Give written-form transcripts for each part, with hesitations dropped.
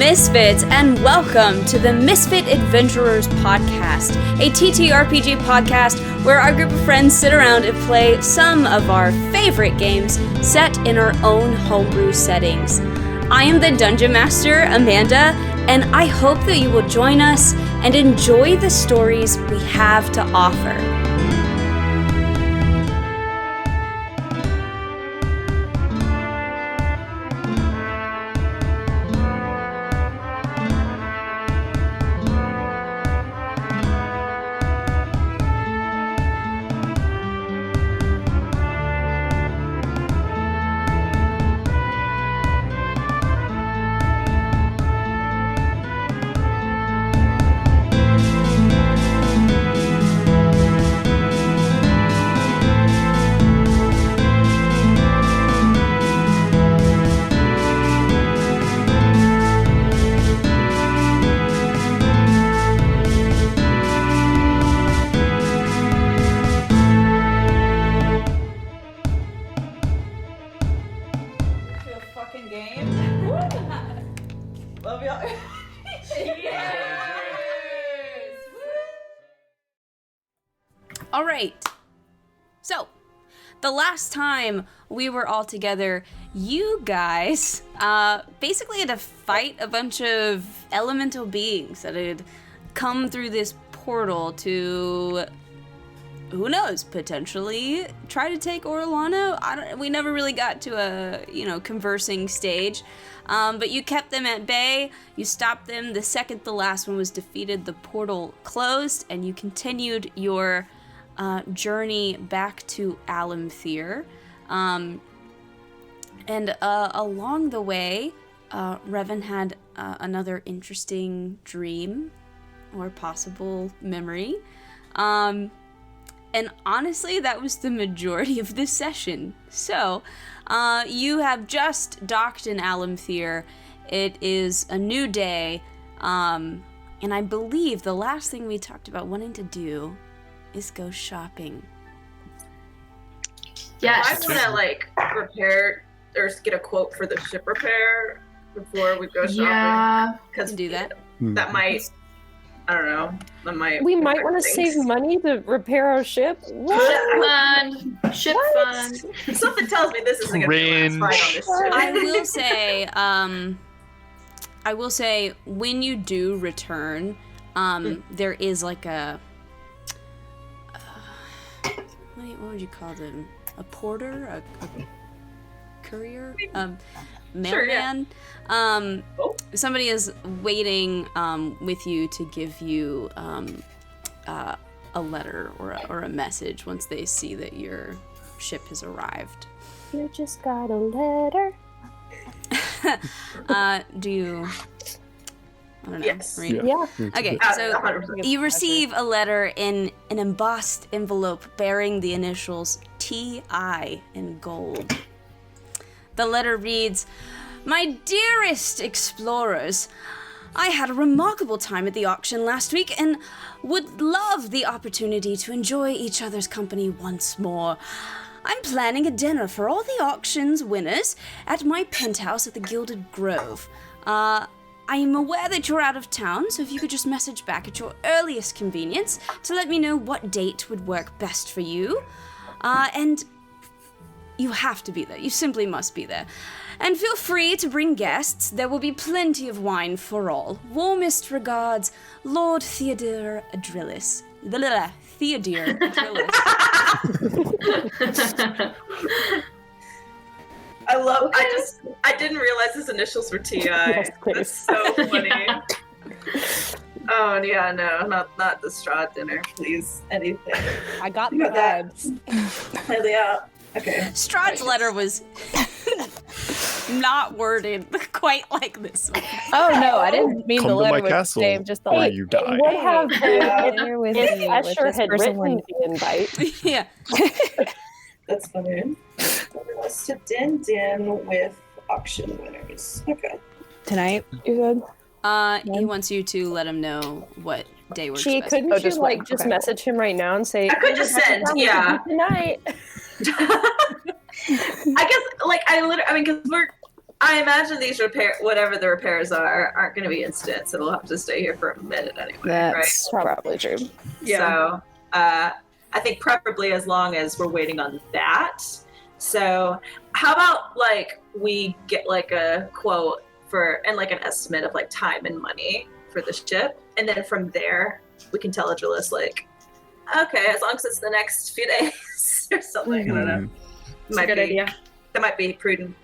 Misfits, and welcome to the Misfit Adventurers podcast, a TTRPG podcast where our group of friends sit around and play some of our favorite games set in our own homebrew settings. I am the Dungeon Master, Amanda, and I hope that you will join us and enjoy the stories we have to offer. So, the last time we were all together, you guys basically had to fight a bunch of elemental beings that had come through this portal to, who knows, potentially try to take Orlano. We never really got to a, conversing stage. But you kept them at bay, you stopped them. The second the last one was defeated, the portal closed, and you continued your journey back to Alymthyr. And along the way, Revan had another interesting dream or possible memory. And honestly, that was the majority of this session. So, you have just docked in Alymthyr. It is a new day. And I believe the last thing we talked about wanting to do is go shopping. Yes. I want to repair or get a quote for the ship repair before we go shopping. Yeah, because do that. That might, I don't know. That might. We might want to save money to repair our ship. What? Ship fund. Something tells me this isn't going to be the last ride on this ship. I will say when you do return, there is like a. What would you call them? A porter? A courier? Mailman? Sure, yeah. Somebody is waiting with you to give you a letter or a message once they see that your ship has arrived. You just got a letter. Do you... I don't know. Yes. Yeah. Okay, so you receive a letter in an embossed envelope bearing the initials T.I. in gold. The letter reads, "My dearest explorers, I had a remarkable time at the auction last week and would love the opportunity to enjoy each other's company once more. I'm planning a dinner for all the auction's winners at my penthouse at the Gilded Grove. I am aware that you're out of town, so if you could just message back at your earliest convenience to let me know what date would work best for you. And you have to be there. You simply must be there. And feel free to bring guests. There will be plenty of wine for all. Warmest regards, Lord Theodore Adrillis." Theodore Adrillis. I didn't realize his initials were T.I. That's so funny. Oh yeah, no, not the straw dinner, please. Anything. I got the vibes. Yeah. Okay. Strahd's letter was not worded quite like this one. Oh no, I didn't mean Come the to letter my was castle the same, just the where you die. It would have been Dinner with if you, Escher with had this person written the invite. Yeah. That's funny. Let's to din with auction winners. Okay. tonight. You good? He wants you to let him know what day works best. Couldn't you just message him right now and say, I could just send, tonight. I guess, because I imagine these whatever the repairs aren't going to be instant, so we'll have to stay here for a minute anyway. That's probably true. Yeah. So, I think preferably as long as we're waiting on that. So, how about like we get like a quote and like an estimate of like time and money for the ship, and then from there we can tell Agilis like, okay, as long as it's the next few days or something. I don't know. That's a good idea. That might be prudent.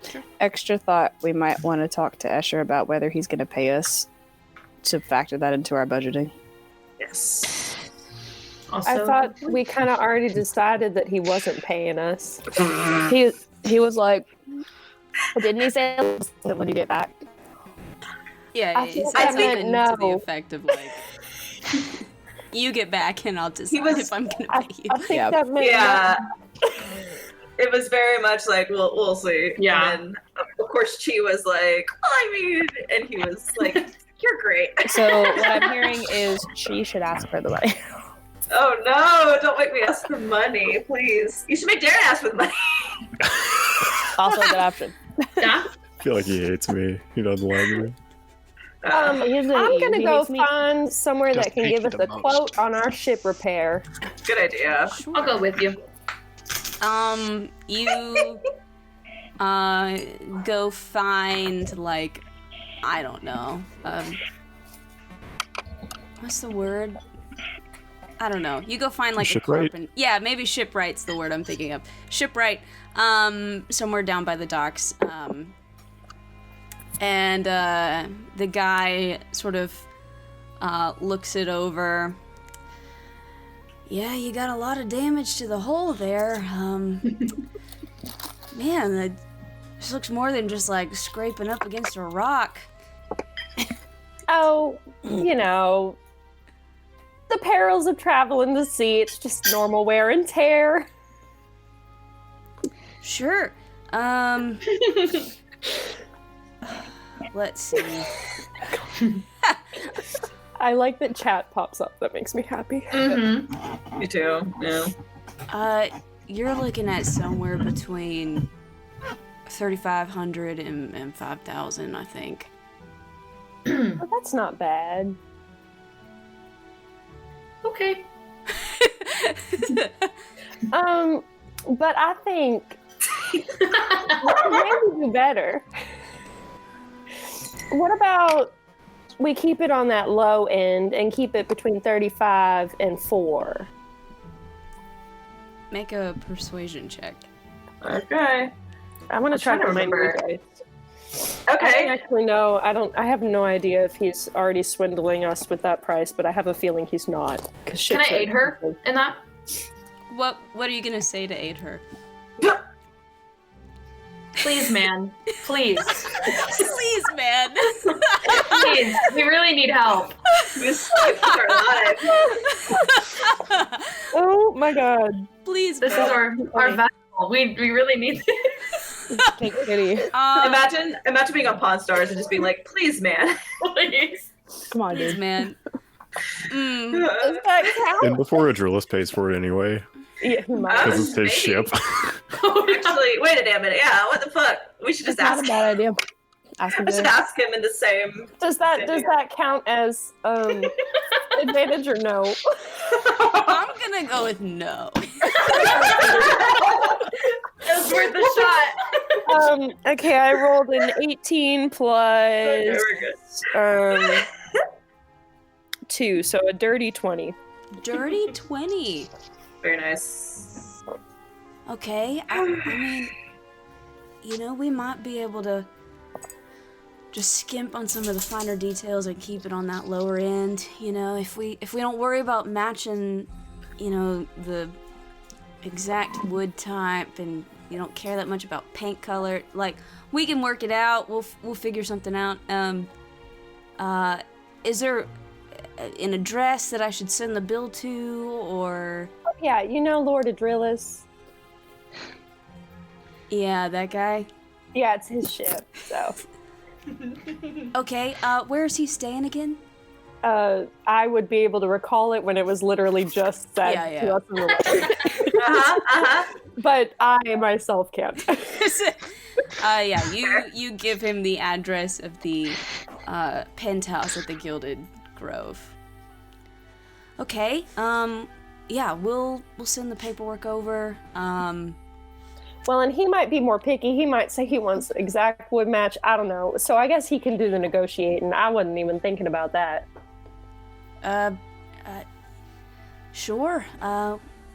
Sure. Extra thought, we might want to talk to Escher about whether he's going to pay us to factor that into our budgeting. Yes. Also, I thought we kind of already decided that he wasn't paying us. He was like, didn't he say when you get back? Yeah, I he think said I meant something to the effect of like, you get back and I'll decide if I'm going to pay you. I think that meant It was very much like, we'll see. Yeah. And then, of course, Chi was like, well, I mean, and he was like, you're great. So what I'm hearing is she should ask for the money. Oh, no, don't make me ask for money, please. You should make Darren ask for the money. Also a good option. yeah. I feel like he hates me. He doesn't like me. I'm gonna go find somewhere that can give us a quote on our ship repair. Good idea. I'll go with you. You go find like, I don't know, what's the word? I don't know. You go find like Shipwright? Yeah, maybe shipwright's the word I'm thinking of. Shipwright, somewhere down by the docks. And the guy sort of looks it over. Yeah, you got a lot of damage to the hull there. Man, this looks more than just like scraping up against a rock. Oh, you know, the perils of traveling the sea. It's just normal wear and tear. Sure. Let's see. I like that chat pops up. That makes me happy. Mm-hmm. Me too. Yeah. You're looking at somewhere between 3,500 and 5,000, I think. Well, that's not bad. Okay. But I think maybe do better. What about we keep it on that low end and keep it between 35 and 4? Make a persuasion check. Okay. I want to try to remember. I don't Okay. actually know. I have no idea if he's already swindling us with that price, but I have a feeling he's not. Can I aid her in that? What are you gonna say to aid her? Please, man. Please. Please, man. Please. We really need help. We saved our lives. Oh my god. Please, This man. is our vessel. We really need this. Take kitty. Imagine being on Pawn Stars and just being like, please, man. Please. Come on, Please, dude. man. Does that count? And before Adrillis pays for it anyway, Yeah, he might. because it's his Maybe. ship. Actually, wait a damn minute. Yeah, what the fuck? We should just That's not ask a bad idea. Ask him We should to. ask him in the same. Does that count as advantage or no? I'm gonna go with no. It was worth a shot. Okay, I rolled an 18 plus Very good. 2, so a dirty 20. Dirty 20. Very nice. Okay, I mean, you know, we might be able to just skimp on some of the finer details and keep it on that lower end. You know, if we don't worry about matching, you know, the exact wood type, and you don't care that much about paint color, like, we can work it out. We'll figure something out. Is there an address that I should send the bill to, or? Yeah, you know Lord Adrillis. Yeah, that guy. Yeah, it's his ship, so. Okay, where is he staying again? I would be able to recall it when it was literally just said to us in the letter. But I myself can't. Yeah, you give him the address of the penthouse at the Gilded Grove. Okay, yeah, we'll send the paperwork over. Well, and he might be more picky. He might say he wants the exact wood match. I don't know. So I guess he can do the negotiating. I wasn't even thinking about that. Sure.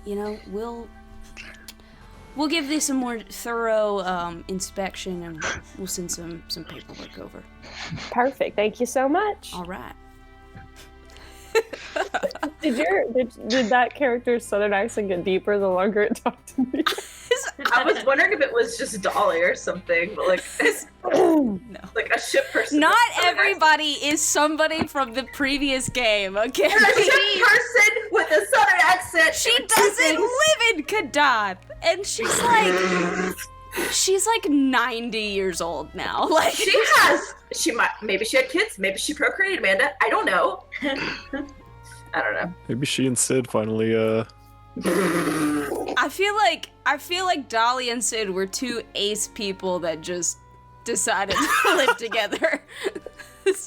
You know, we'll give this a more thorough inspection, and we'll send some paperwork over. Perfect. Thank you so much. All right. Did that character's southern accent get deeper the longer it talked to me? I was wondering if it was just Dolly or something, but like, No. like a ship person. Not everybody is somebody from the previous game, okay? You're a ship person with a southern accent. She doesn't live in Kadath, and she's like 90 years old now. Like Maybe she had kids. Maybe she procreated, Amanda. I don't know. I don't know. Maybe she and Sid finally I feel like Dolly and Sid were two ace people that just decided to live together. that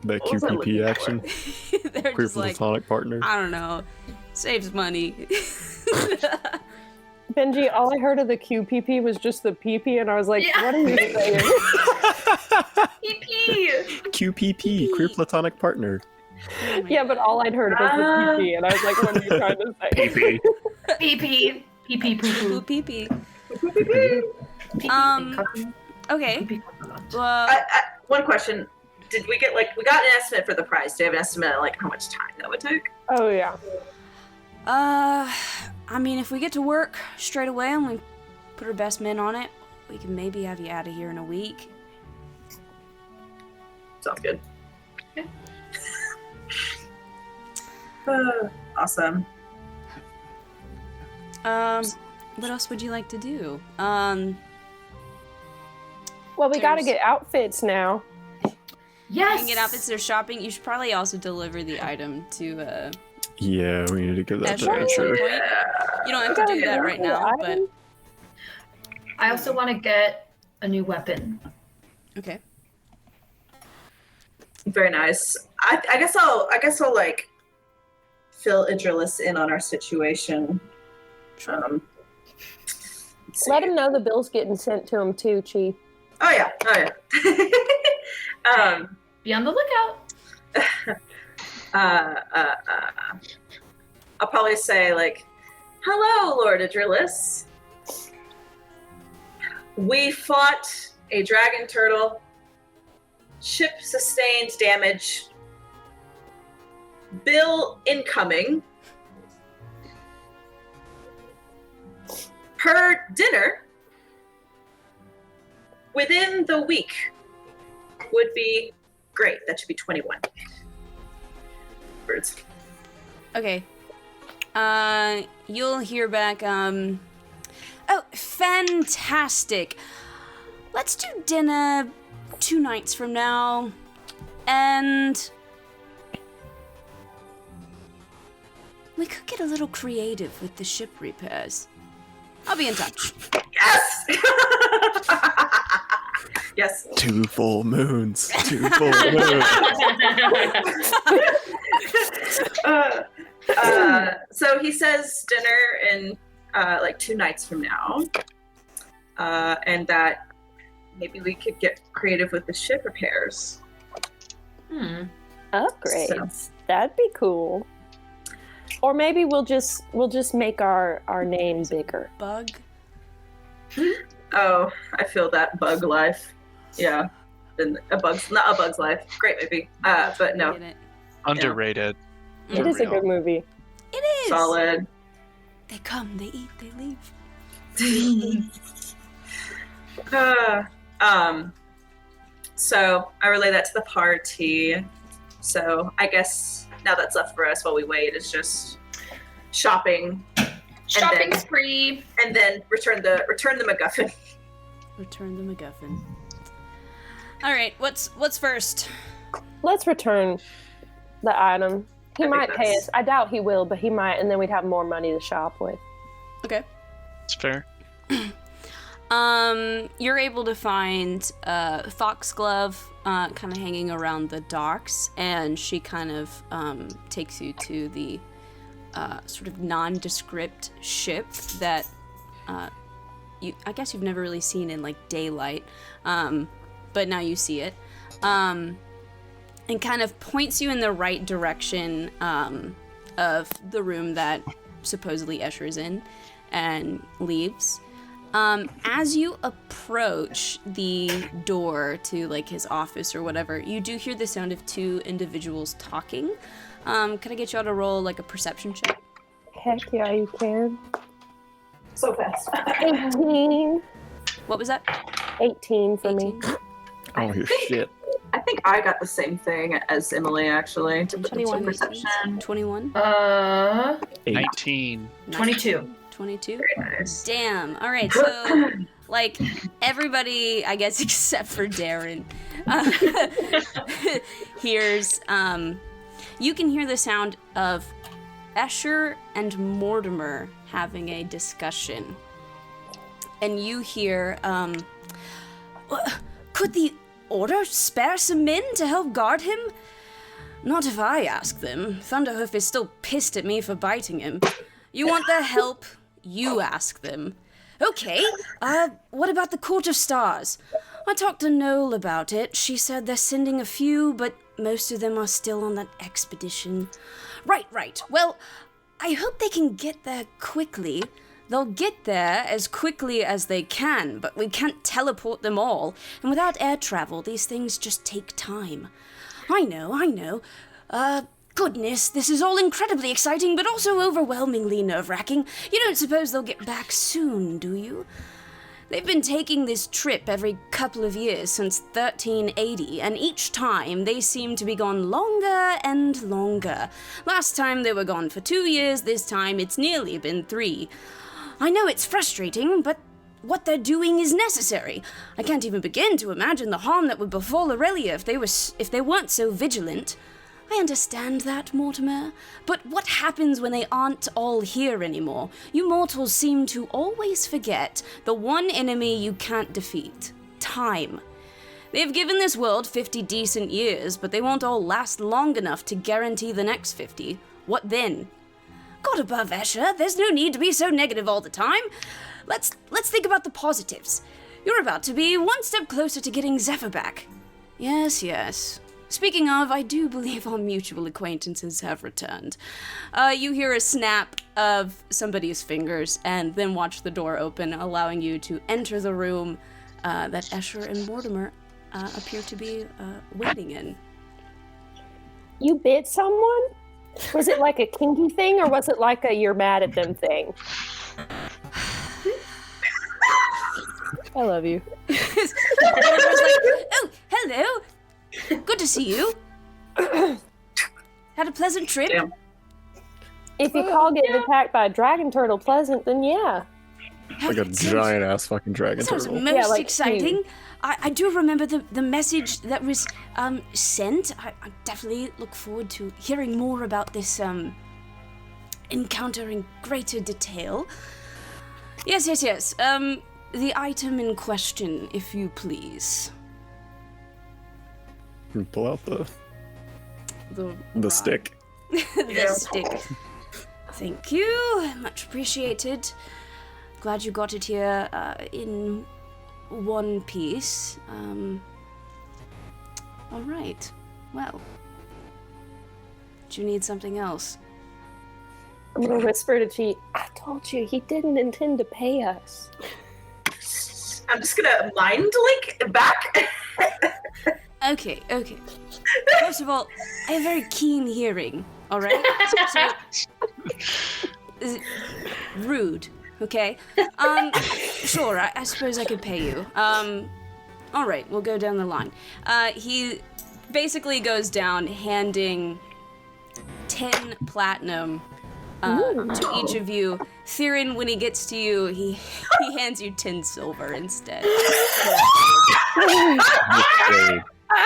was I QPP looking action. They're Queer just like, platonic partner. I don't know, saves money. Benji, all I heard of the QPP was just the PP, and I was like, Yeah. what are you saying? PP. QPP, queer platonic partner. Oh my Yeah, but all I'd heard was the PP, and I was like, what are you trying to say? PP. PP. PP. Ooh, Poo pee-pee. poo. Okay. Well, One question: we got an estimate for the price? Do you have an estimate of like how much time that would take? Oh, yeah. I mean, if we get to work straight away and we put our best men on it, we can maybe have you out of here in a week. Sounds good. Awesome. What else would you like to do? Well, we gotta get outfits now. You Yes. can get outfits. They're shopping. You should probably also deliver the item to Yeah, we need to get that Escher to at some Escher. point. You don't have to do that right now, but I also want to get a new weapon. okay. Very nice. I guess I'll like fill Idrilis in on our situation. Sure. Let's see. Let him know the bill's getting sent to him, too, Chief. Oh yeah. Be on the lookout. I'll probably say like, "Hello, Lord Idrilis. We fought a dragon turtle. Ship sustained damage. Bill incoming. Per dinner within the week would be great. That should be 21 words. Okay. You'll hear back, oh, fantastic. Let's do dinner 2 nights from now. And we could get a little creative with the ship repairs. I'll be in touch. Yes! Yes. 2 full moons. 2 full moons. So he says dinner in like 2 nights from now. And that maybe we could get creative with the ship repairs. Upgrades. That'd be cool. Or maybe we'll just make our name bigger. Bug? Oh, I feel that bug life. Yeah. Not a bug's life. Great movie. But no. Get it. Underrated. It is a good movie. It is. Solid. They come, they eat, they leave. So I relay that to the party. So I guess now that's left for us while we wait is just shopping. Shopping then- spree. And then return the MacGuffin. Return the MacGuffin. All right, what's first? Let's return the item. He I think might pay that's- us. I doubt he will, but he might, and then we'd have more money to shop with. Okay. It's fair. You're able to find Foxglove kind of hanging around the docks, and she kind of takes you to the sort of nondescript ship that I guess you've never really seen in like daylight, but now you see it, and kind of points you in the right direction of the room that supposedly Escher's in, and leaves. As you approach the door to like his office or whatever, you do hear the sound of two individuals talking. Can I get you all to roll like a perception check? Heck yeah, you can. So fast. 18. What was that? 18 for me. 18? Oh, your shit. I think I got the same thing as Emily, actually. 21 perception. 21? 19. 22. 22? Very nice. Damn. All right, so like everybody, I guess except for Darren, hears. You can hear the sound of Escher and Mortimer having a discussion, and you hear, could the Order spare some men to help guard him? Not if I ask them. Thunderhoof is still pissed at me for biting him. You want their help? You ask them. Okay, what about the Court of Stars? I talked to Noel about it. She said they're sending a few, but most of them are still on that expedition. Right. Well, I hope they can get there quickly. They'll get there as quickly as they can, but we can't teleport them all. And without air travel, these things just take time. I know. Goodness, this is all incredibly exciting, but also overwhelmingly nerve-wracking. You don't suppose they'll get back soon, do you? They've been taking this trip every couple of years since 1380, and each time they seem to be gone longer and longer. Last time they were gone for 2 years, this time it's nearly been 3. I know it's frustrating, but what they're doing is necessary. I can't even begin to imagine the harm that would befall Regalia if they weren't so vigilant. I understand that, Mortimer, but what happens when they aren't all here anymore? You mortals seem to always forget the one enemy you can't defeat: time. They've given this world 50 decent years, but they won't all last long enough to guarantee the next 50. What then? God above, Escher, there's no need to be so negative all the time. Let's think about the positives. You're about to be one step closer to getting Zephyr back. Yes. Speaking of, I do believe our mutual acquaintances have returned. You hear a snap of somebody's fingers and then watch the door open, allowing you to enter the room that Escher and Mortimer appear to be waiting in. You bit someone? Was it like a kinky thing, or was it like a you're mad at them thing? I love you. Mortimer's like, oh, hello. Good to see you. Had a pleasant trip? Damn. If you call getting attacked by a dragon turtle pleasant, then yeah. Like a giant ass fucking dragon Sounds turtle. most Yeah, like exciting. huge. I do remember the message that was sent. I definitely look forward to hearing more about this encounter in greater detail. Yes. The item in question, if you please. Pull out the rod. stick. The stick. Thank you. Much appreciated. Glad you got it here in one piece. All right. Well, do you need something else? I'm gonna whisper to Chi, I told you he didn't intend to pay us. I'm just gonna mind link back. Okay. First of all, I have very keen hearing, all right? So, rude, okay? Sure, I suppose I could pay you. All right, we'll go down the line. He basically goes down handing 10 platinum to each of you. Theron, when he gets to you, he hands you 10 silver instead.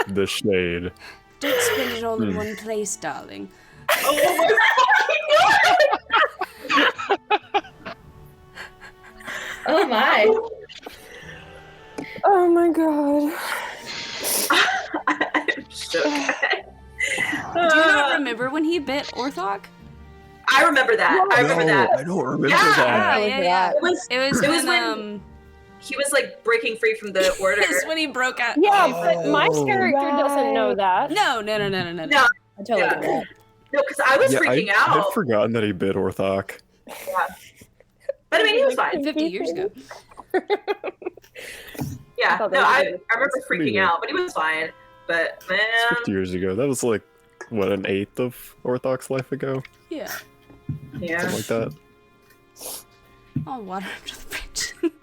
The shade. Don't spend it all in one place, darling. Oh my. Oh my god. I'm so good. Do you not remember when he bit Orthok? I remember that. I remember that. I don't remember Yeah. that. Yeah. It was It was when he was like breaking free from the order. It was when he broke out. Yeah, but my Oh. character doesn't know that. No. No, I totally Yeah. get that. no, because I was freaking I'd out. forgotten that he bit Orthok. Yeah. But I mean, he was fine. 50 years ago. Yeah, thought no, that I was remember pretty freaking good. out, but he was fine. But man, 50 years ago. That was like, what, an eighth of Orthok's life ago? Yeah. yeah. Something like that. Oh, water under the bridge.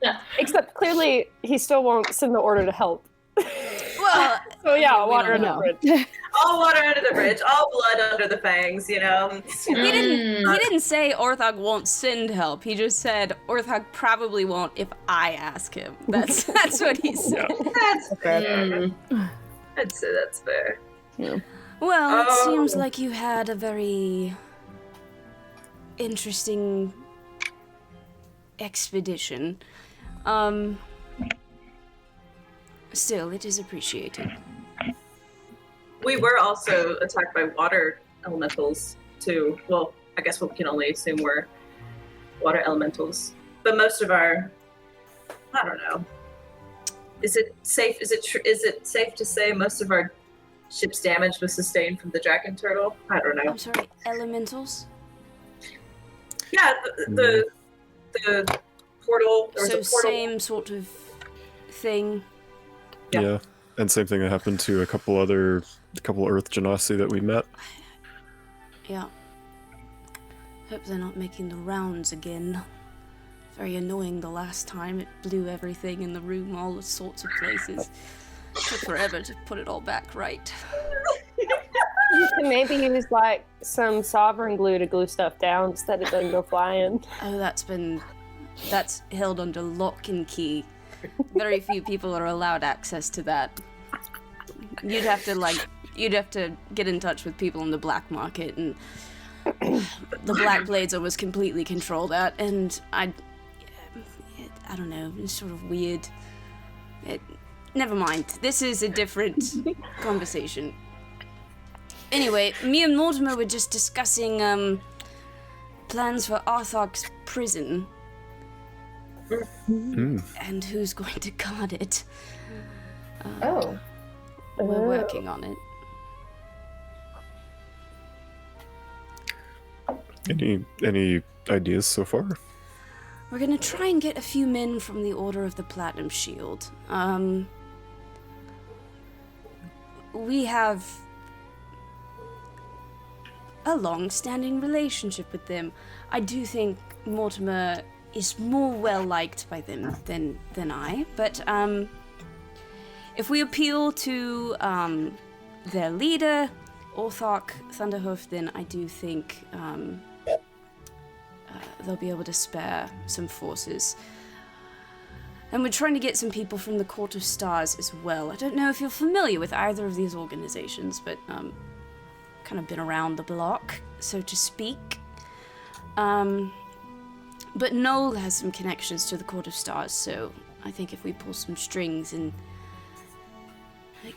Yeah. Except clearly he still won't send the order to help. Well, So yeah, we water don't under know. the bridge. All water under the bridge, all blood under the fangs. You know. He didn't say Orthok won't send help. He just said Orthok probably won't if I ask him. That's what he said. That's fair. I'd say that's fair. Well, it Oh. seems like you had a very interesting expedition. Still, it is appreciated. We were also attacked by water elementals too. Well, I guess we can only assume we're water elementals. But most of our, I don't know. Is it safe? Is it safe to say most of our ship's damage was sustained from the dragon turtle? I don't know. I'm sorry, elementals? Yeah, the portal. There was So a portal. same sort of thing. Yeah. Yeah. And same thing that happened to a couple Earth Genasi that we met. Yeah. Hope they're not making the rounds again. Very annoying the last time. It blew everything in the room, all sorts of places. Took forever to put it all back right. You can maybe use like some sovereign glue to glue stuff down so that it doesn't go flying. Oh, that's held under lock and key. Very few people are allowed access to that. You'd have to get in touch with people in the black market, and the Black Blades almost completely control that, and I don't know, it's sort of weird. Never mind. This is a different conversation. Anyway, me and Mortimer were just discussing plans for Arthok's prison and who's going to guard it. Oh. We're working on it. Any ideas so far? We're gonna try and get a few men from the Order of the Platinum Shield. We have a long-standing relationship with them. I do think Mortimer is more well-liked by them than I, but if we appeal to their leader, Orthok Thunderhoof, then I do think they'll be able to spare some forces. And we're trying to get some people from the Court of Stars as well. I don't know if you're familiar with either of these organizations, but kind of been around the block, so to speak. But Noel has some connections to the Court of Stars, so I think if we pull some strings and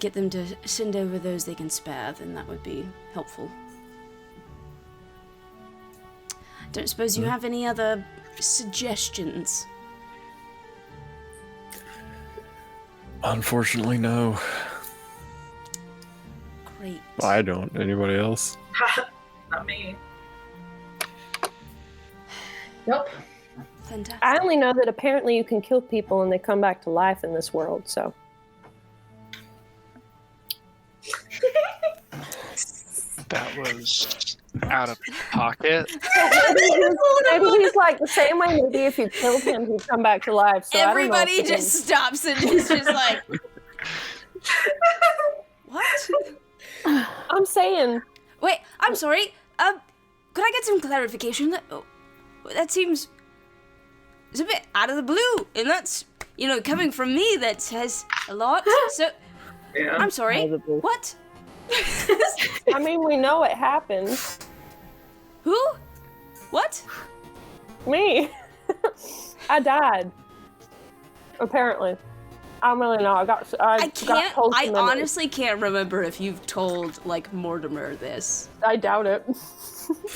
get them to send over those they can spare, then that would be helpful. Don't suppose you have any other suggestions? Unfortunately, no. Great. I don't. Anybody else? Not me. Nope. Fantastic. I only know that apparently you can kill people and they come back to life in this world, so. That was out of pocket. Maybe he's like the same way. Maybe if you killed him, he'd come back to life. So Everybody I don't know if just stops and is just like, what? I'm saying. Wait, I'm sorry. Could I get some clarification? That seems it's a bit out of the blue, and that's coming from me. That says a lot. So Yeah. I'm sorry. Out of the blue. What? I mean, we know it happened. Who? What? Me. I died. Apparently. I don't really know. I got told I some memories. honestly can't remember if you've told, like, Mortimer this. I doubt it.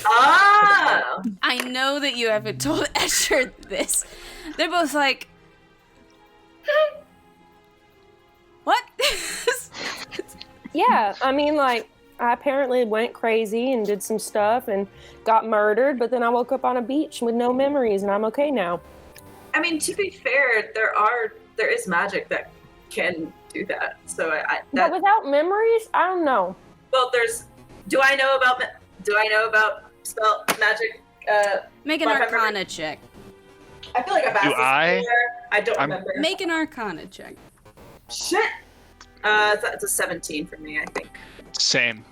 Ah! I know that you haven't told Escher this. They're both like, what? Yeah, I mean, like, I apparently went crazy and did some stuff and got murdered, but then I woke up on a beach with no memories and I'm okay now. I mean, to be fair, there is magic that can do that. So But without memories, I don't know. well, do I know about spell magic? Make an Well, if I Arcana remember- check. I feel like I've asked Do this I? before. I don't I'm- remember. Make an Arcana check. Shit. It's a 17 for me, I think. Same.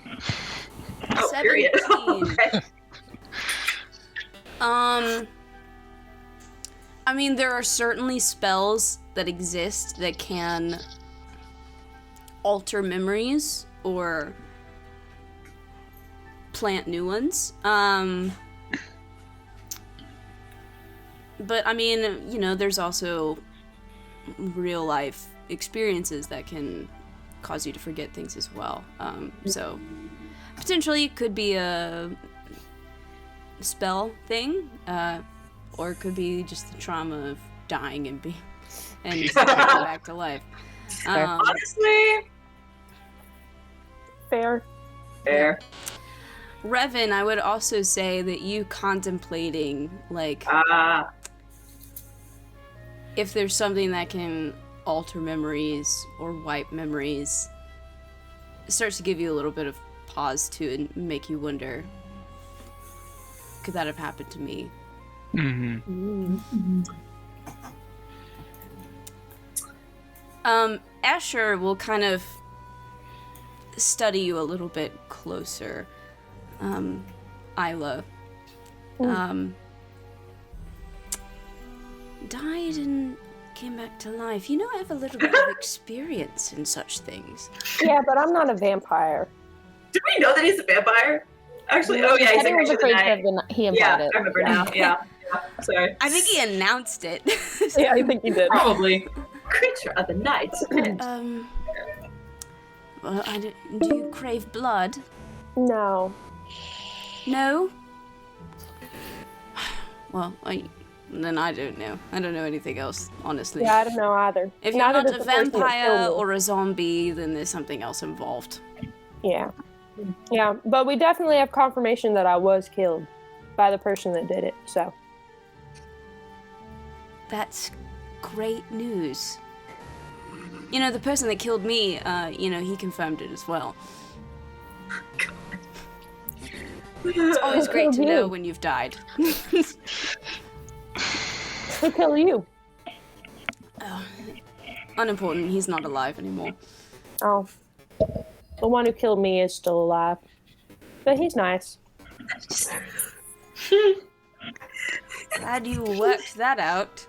Oh, period. 17. Okay. I mean, there are certainly spells that exist that can alter memories or plant new ones. But I mean, you know, there's also real life experiences that can cause you to forget things as well. So potentially it could be a spell thing, or it could be just the trauma of dying and being coming back to life. Honestly, Fair. fair. Revan, I would also say that you contemplating, like, if there's something that can alter memories or wipe memories, it starts to give you a little bit of pause to and make you wonder, could that have happened to me? Mm-hmm. Asher will kind of study you a little bit closer. Isla. Died and came back to life. You know, I have a little bit of experience in such things. Yeah, but I'm not a vampire. Did we know that he's a vampire? Actually, oh yeah, he's a He was creature of the afraid night. of the night. He Yeah, implied it. I remember now. Yeah. Sorry. I think he announced it. Yeah, I think he did. Probably. Creature of the night. Well, do you crave blood? No. No? Well, then I don't know. I don't know anything else, honestly. Yeah, I don't know either. If you're Neither not does a the person that vampire killed me. or a zombie, then there's something else involved. Yeah. Yeah, but we definitely have confirmation that I was killed by the person that did it, so. That's great news. You know, the person that killed me, he confirmed it as well. It's always great to know when you've died. Who killed you? Unimportant, he's not alive anymore. Oh. The one who killed me is still alive. But he's nice. Glad you worked that out.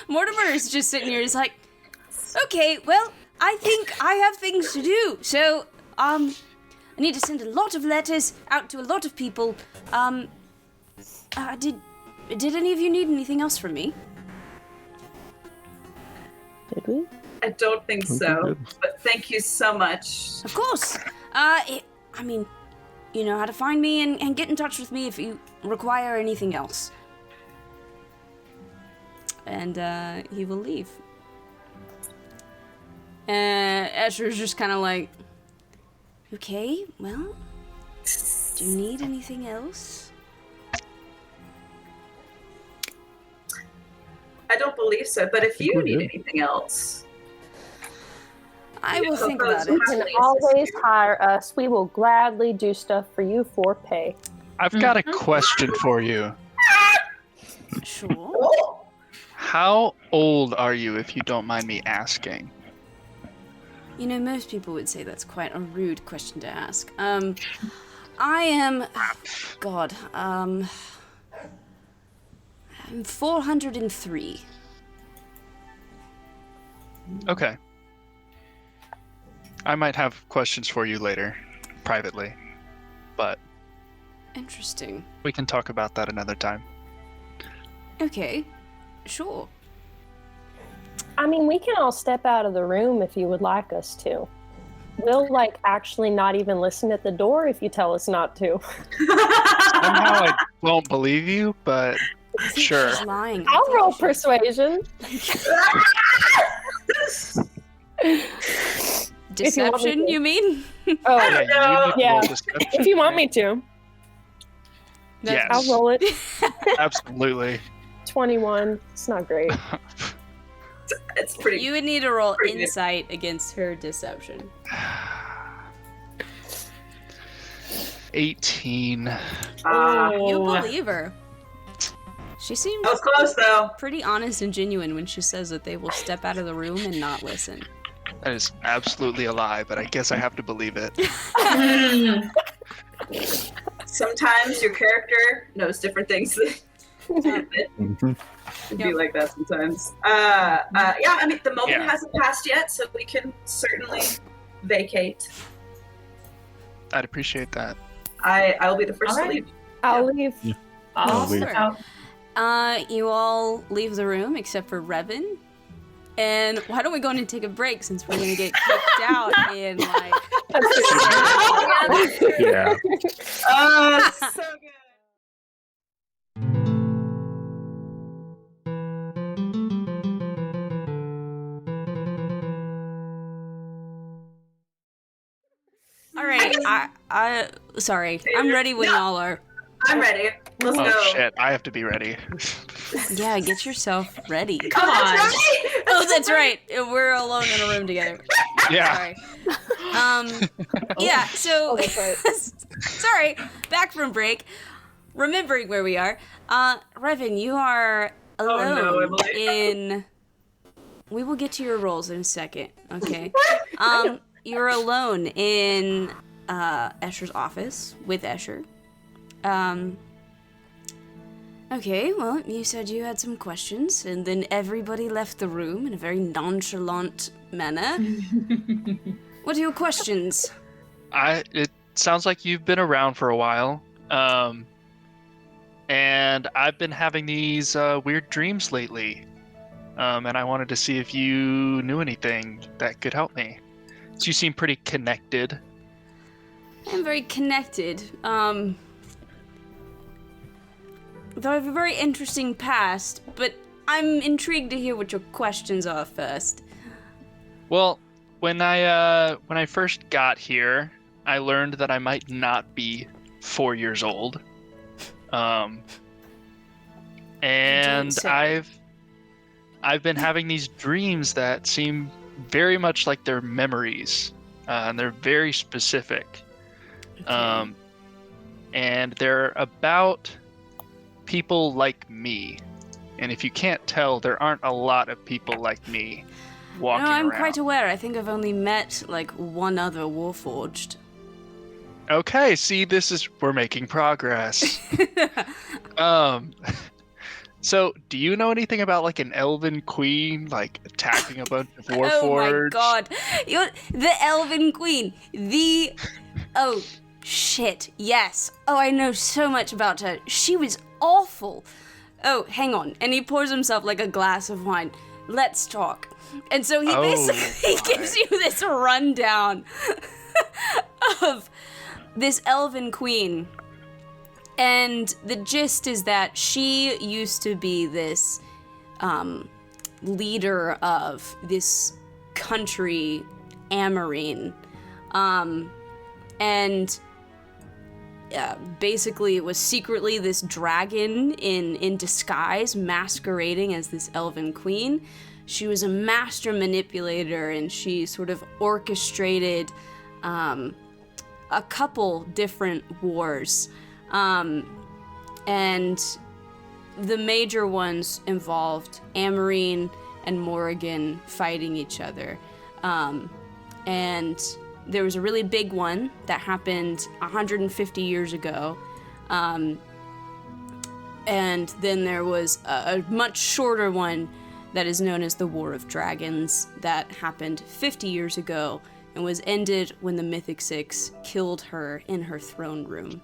Mortimer is just sitting here, he's like, okay, well, I think I have things to do, so, I need to send a lot of letters out to a lot of people. Did any of you need anything else from me? Did we? I don't think so, good. but thank you so much. Of course. You know how to find me and get in touch with me if you require anything else. And, he will leave. Escher's just kind of like, okay, well, do you need anything else? I don't believe so, but if you we're need good. anything else, I will think about it. You can always hire us. We will gladly do stuff for you for pay. I've got a question for you. Sure. oh, How old are you, if you don't mind me asking? You know, most people would say that's quite a rude question to ask. I am... God, I'm 403. Okay. I might have questions for you later, privately, but Interesting. we can talk about that another time. Okay. Sure. I mean, we can all step out of the room if you would like us to. We'll, actually not even listen at the door if you tell us not to. Somehow I won't believe you, but I think sure. she's lying. I'll roll persuasion. Deception, you mean? Oh, Yeah, you need to Yeah. roll deception, if you want right? me to, Yes. I'll roll it. Absolutely. 21. It's not great. It's pretty. You would need to roll Pretty good. insight against her deception. 18. You Oh, believe her. She seems that was close though. pretty honest and genuine when she says that they will step out of the room and not listen. That is absolutely a lie, but I guess I have to believe it. Sometimes your character knows different things. Mhm. It'd be like that sometimes. Yeah, I mean, the moment Yeah. hasn't passed yet, so we can certainly vacate. I'd appreciate that. I will be the first to Alright. leave. I'll leave. I'll leave. You all leave the room except for Revan. And why don't we go in and take a break since we're gonna get kicked out in Yeah. So good. All right. I sorry. I'm ready when y'all are. I'm ready. Let's Oh go. shit, I have to be ready. Yeah, get yourself ready. Come on. Oh, that's right. We're alone in a room together. Yeah. Sorry. Yeah. So, that's right. sorry. Back from break. Remembering where we are. Revan, you are alone no, Emily. in. We will get to your roles in a second. Okay. You're alone in Escher's office with Escher. Okay, well, you said you had some questions, and then everybody left the room in a very nonchalant manner. What are your questions? It sounds like you've been around for a while. And I've been having these weird dreams lately. And I wanted to see if you knew anything that could help me. So you seem pretty connected. I'm very connected. Though I have a very interesting past, but I'm intrigued to hear what your questions are first. Well, when I first got here, I learned that I might not be 4 years old. And say. I've been having these dreams that seem very much like they're memories, and they're very specific. Okay. And they're about people like me. And if you can't tell, there aren't a lot of people like me walking No, I'm around. quite aware. I think I've only met, one other Warforged. Okay, see, we're making progress. So, do you know anything about, an elven queen, attacking a bunch of Warforged? Oh my god. The Elven Queen. Oh, shit. Yes. Oh, I know so much about her. She was awful. Oh, hang on. And he pours himself, a glass of wine. Let's talk. And so he basically gives you this rundown of this Elven Queen. And the gist is that she used to be this leader of this country, Amarine. And basically it was secretly this dragon in disguise masquerading as this Elven Queen. She was a master manipulator, and she sort of orchestrated a couple different wars. And the major ones involved Amarine and Morrigan fighting each other. And there was a really big one that happened 150 years ago. And then there was a much shorter one that is known as the War of Dragons that happened 50 years ago and was ended when the Mythic Six killed her in her throne room.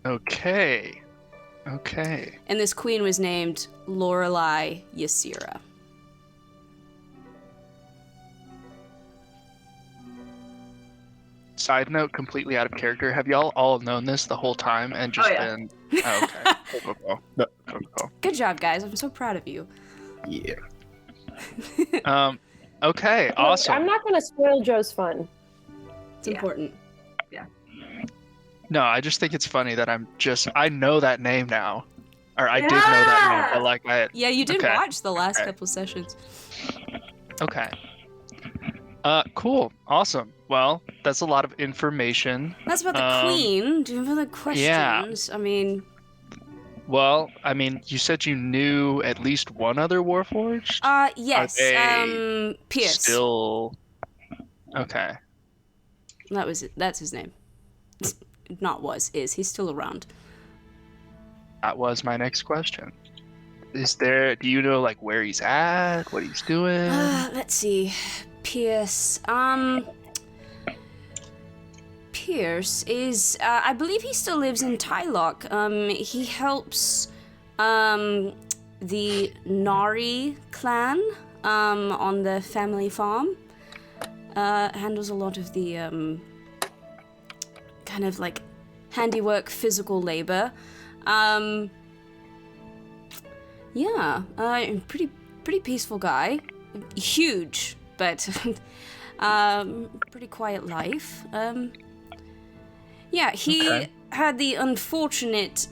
Okay. Okay. And this queen was named Lorelei Ysera. Side note, completely out of character. Have y'all all known this the whole time and just yeah. been... Oh, okay. Cool. Good job, guys. I'm so proud of you. Yeah. Okay, Look, awesome. I'm not going to spoil Joe's fun. It's important. No, I just think it's funny that I know that name now. Or I did know that name, but like Yeah, you did okay. watch the last Okay. couple sessions. Okay. Cool. Awesome. Well, that's a lot of information. That's about the queen. Do you have other questions? I mean... Well, I mean, you said you knew at least one other Warforged? Yes. Are they Pierce. Still... Okay. That's his name. Not was, is. He's still around. That was my next question. Do you know, like, where he's at? What he's doing? Let's see. Pierce. Pierce is, I believe he still lives in Tylock. He helps, the Nari clan, on the family farm. Handles a lot of the, kind of like handiwork, physical labor. Yeah, pretty peaceful guy. Huge, but pretty quiet life. Yeah, he had the unfortunate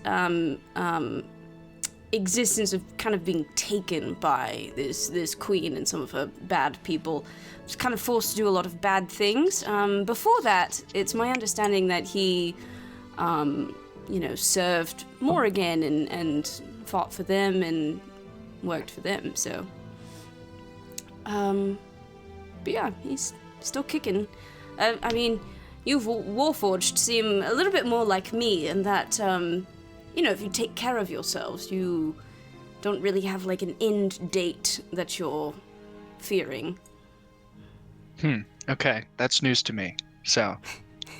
existence of kind of being taken by this queen and some of her bad people. Was kind of forced to do a lot of bad things. Before that, it's my understanding that he, served Morrigan and fought for them and worked for them. So, but yeah, he's still kicking. I mean, you Warforged seem a little bit more like me in that, if you take care of yourselves, you don't really have like an end date that you're fearing. Okay, that's news to me. So,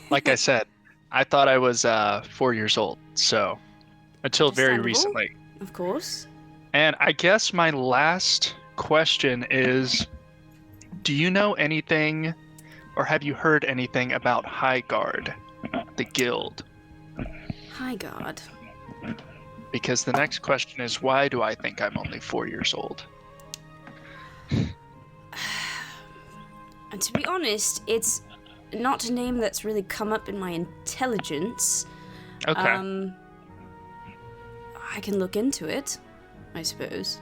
like I said, I thought I was 4 years old, so until very Understandable. recently. Of course. And I guess my last question is, do you know anything, or have you heard anything about High Guard, the guild? Hi, God. Because the next question is, why do I think I'm only 4 years old? And to be honest, it's not a name that's really come up in my intelligence. Okay. I can look into it, I suppose.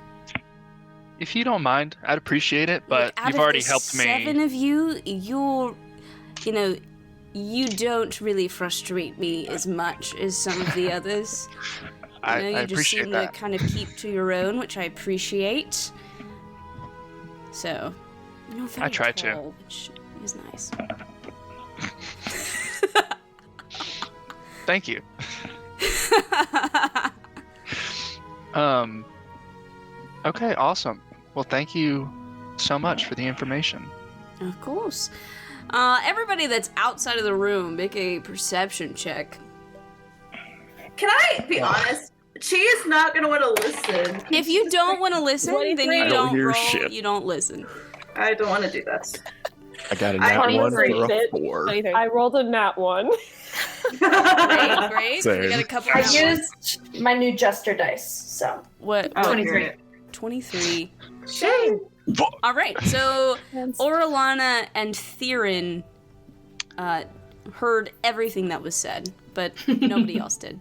If you don't mind, I'd appreciate it, but Out you've of already the helped me. 7 of you, you don't really frustrate me as much as some of the others. I You just appreciate seem that. to kind of keep to your own, which I appreciate. So, you're very I try to. tall, which is nice. Thank you. Okay, awesome. Well, thank you so much for the information. Of course. Everybody that's outside of the room, make a perception check. Can I be honest? She is not going to want to listen. If you don't want to listen, then you I don't don't hear roll, shit. you don't listen. I don't want to do that. I got a I nat one for agree. a 4. I rolled a nat 1. Great. Same. We got a couple I of used my new Jester dice, so What? Oh, 23. great. 23. Shame. All right, so Orlana and Theron heard everything that was said, but nobody else did.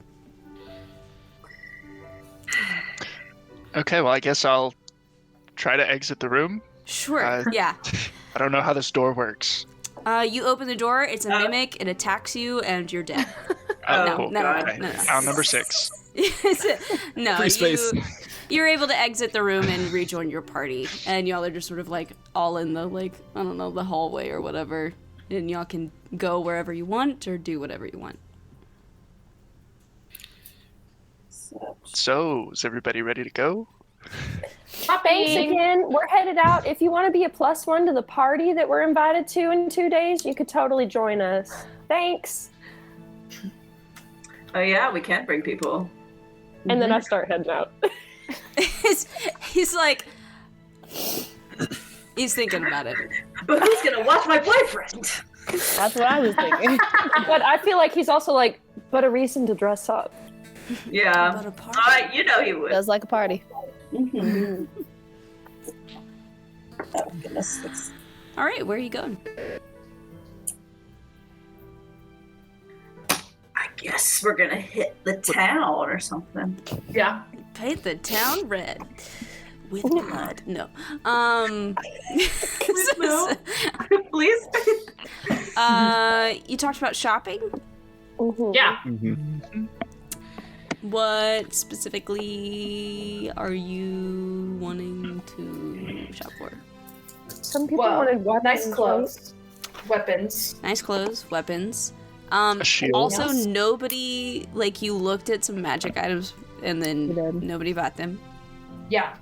Okay, well, I guess I'll try to exit the room. Sure, yeah. I don't know how this door works. You open the door, it's a mimic, it attacks you, and you're dead. Oh, no, cool. no, Okay. no. Found number 6. No, Free space. you're able to exit the room and rejoin your party, and y'all are just sort of like all in the the hallway or whatever, and y'all can go wherever you want or do whatever you want. So, is everybody ready to go? Thanks again. We're headed out. If you want to be a +1 to the party that we're invited to in 2 days, you could totally join us. Thanks. Oh yeah, we can bring people. And then I start heading out. he's like, he's thinking about it. But who's gonna watch my boyfriend? That's what I was thinking. But I feel like he's also like, but a reason to dress up. Yeah. About a party. All right, you know he would. Does like a party. Oh goodness. All right, where are you going? I guess we're gonna hit the town or something. Yeah. Paint the town red with blood. No. No. Please. You talked about shopping. Mhm. Yeah. Mm-hmm. What specifically are you wanting to shop for? Some people Well, wanted weapons. nice clothes, weapons. Nice clothes, weapons. A shield. Also, Yes. nobody, like, you looked at some magic items and then We did. nobody bought them. Yeah.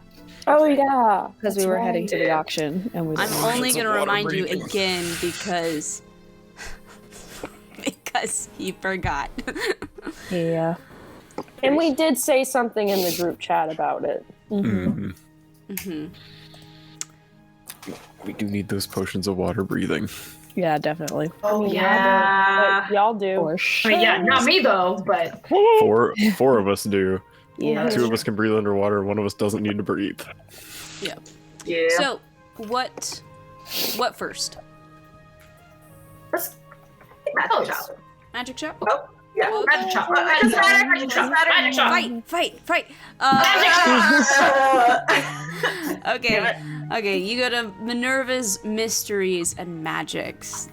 Oh yeah, Because we that's were right. heading to the auction and we I'm didn't only It's a going to water remind you breathing. again because because he forgot. Yeah. And we did say something in the group chat about it. Mm-hmm. hmm We do need those potions of water breathing. Yeah, definitely. Oh Yeah. But y'all do. For I sure. mean, yeah, not me though, but Four of us do. Yeah. Two of us can breathe underwater. One of us doesn't need to breathe. Yeah. Yeah. So, what first? let's Magic clothes. shop. Magic shop? Oh, yeah. Well, Magic shop. Well, Magic shop. Magic Magic shop. shop. Magic shop. Fight! Magic Okay. Okay, you go to Minerva's Mysteries and Magics.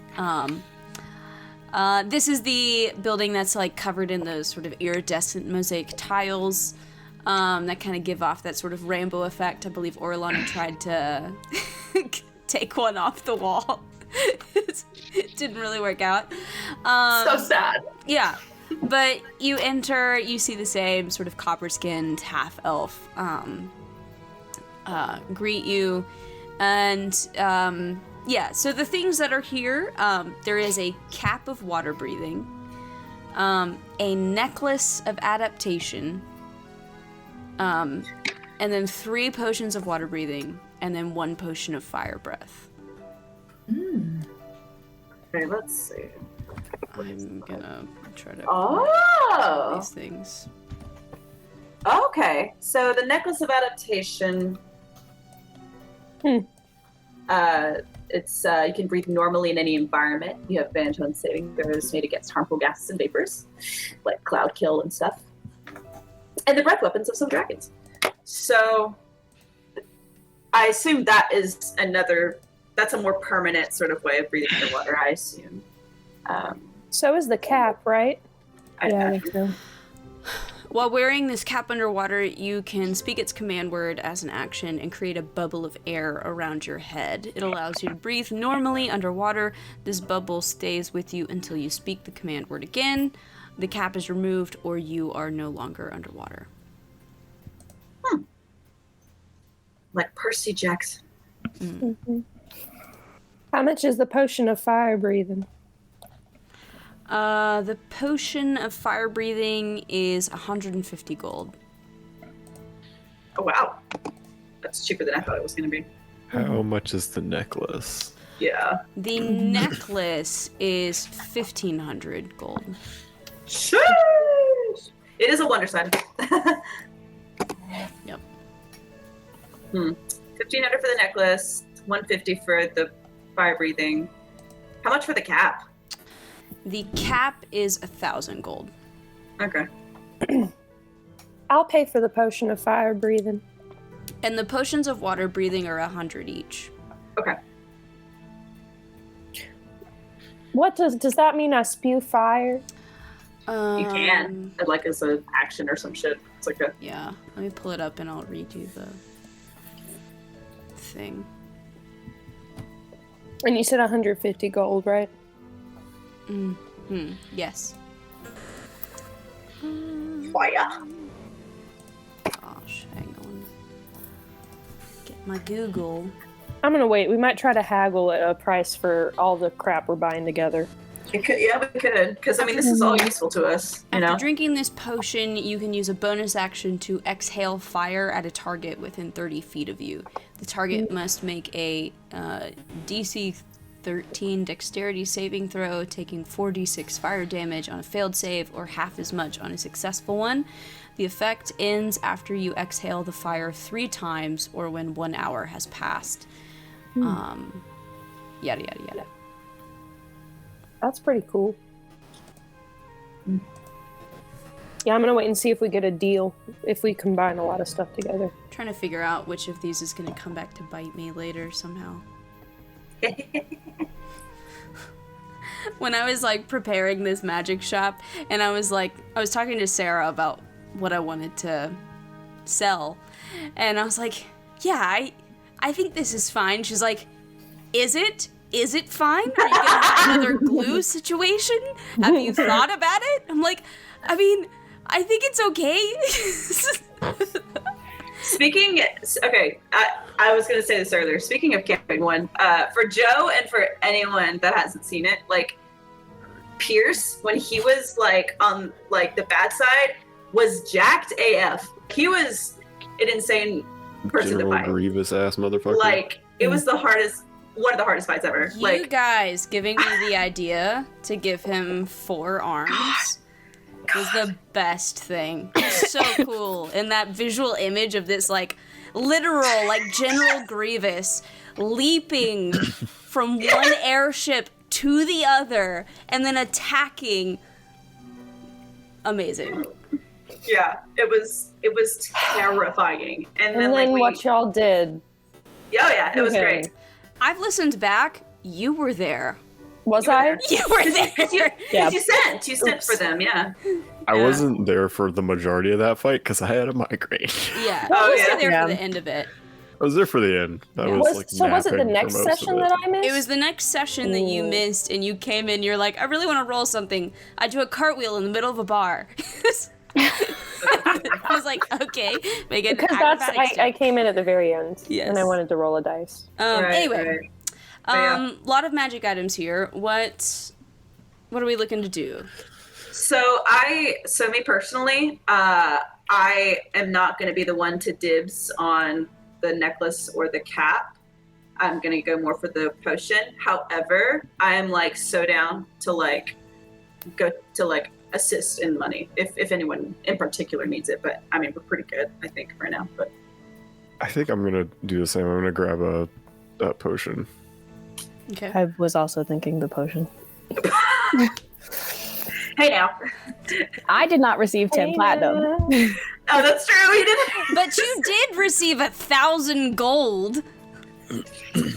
This is the building that's like covered in those sort of iridescent mosaic tiles that kind of give off that sort of rainbow effect. I believe Orlana tried to take one off the wall. It didn't really work out. So sad. Yeah, but you enter, you see the same sort of copper-skinned half-elf greet you, and yeah, so the things that are here, there is a cap of water breathing, a necklace of adaptation, and then 3 potions of water breathing, and then 1 potion of fire breath. Okay, let's see. I'm gonna try to Oh. these things. Okay, so the necklace of adaptation. It's you can breathe normally in any environment. You have advantage on saving throws made against harmful gases and vapors, like cloud kill and stuff, and the breath weapons of some dragons. So, I assume that is another. That's a more permanent sort of way of breathing underwater. I assume. So is the cap, right? Yeah, I think so. While wearing this cap underwater, you can speak its command word as an action and create a bubble of air around your head. It allows you to breathe normally underwater. This bubble stays with you until you speak the command word again. The cap is removed or you are no longer underwater. Like Percy Jackson. How much is the potion of fire breathing? The potion of fire breathing is 150 gold. Oh wow, that's cheaper than I thought it was going to be. How much is the necklace? Yeah. The necklace is 1,500 gold. Sheesh. It is a wonder sign. Yep. 1,500 for the necklace, 150 for the fire breathing. How much for the cap? The cap is 1,000 gold. Okay. I'll pay for the potion of fire breathing. And the potions of water breathing are 100 each. Okay. What does that mean? I spew fire? You can, like as an action or some shit. It's like a. Yeah, let me pull it up and I'll read you the thing. And you said 150 gold, right? Yes. Fire. Gosh, hang on. Get my Google. I'm gonna wait. We might try to haggle a price for all the crap we're buying together. We could. Because, I mean, this is all useful to us, you After know? drinking this potion, you can use a bonus action to exhale fire at a target within 30 feet of you. The target must make a DC 13 dexterity saving throw, taking 4d6 fire damage on a failed save or half as much on a successful one. The effect ends after you exhale the fire 3 times or when 1 hour has passed. Yada, yada, yada. That's pretty cool. Yeah, I'm gonna wait and see if we get a deal, if we combine a lot of stuff together. Trying to figure out which of these is going to come back to bite me later somehow. When I was like preparing this magic shop, and I was talking to Sarah about what I wanted to sell, and I was like, yeah, I think this is fine. She's like, is it? Is it fine? Are you gonna have another glue situation? Have you thought about it? I'm like, I mean, I think it's okay. Okay, I was going to say this earlier. Speaking of camping one, for Joe and for anyone that hasn't seen it, like, Pierce, when he was, like, on, like, the bad side, was jacked AF. He was an insane person General to fight. Grievous ass motherfucker. Like, it was one of the hardest fights ever. You Like, guys giving me the idea to give him 4 arms was the best thing. It's so cool. And that visual image of this, like, literal, like, General Grievous leaping from one airship to the other and then attacking. Amazing. yeah, it was terrifying. And And then, then what y'all did. oh yeah, it was Okay. great. I've listened back. You were there. Was You were I? there. You were there. Yeah. You sent for them, yeah. I Yeah. wasn't there for the majority of that fight because I had a migraine. Yeah. Oh, I was yeah. there Yeah. for the end of it. I was there for the end. I was like Was it the napping next for most of session it. that I missed? It was the next session that you Ooh. missed, and you came in. You're like, I really want to roll something. I do a cartwheel in the middle of a bar. I was like, okay, make it Because acrobatics I check. came in at the very end. Yes. And I wanted to roll a dice. Right, Anyway, right. lot of magic items here. What are we looking to do? So me personally, I am not going to be the one to dibs on the necklace or the cap. I'm going to go more for the potion. However, I am like so down to like go to like assist in money if anyone in particular needs it. But I mean, we're pretty good, I think, right now. But I think I'm gonna do the same. I'm gonna grab a potion. Okay. I was also thinking the potion. hey now. I did not receive 10 platinum. Oh, that's true. He didn't. But you did receive 1,000 gold.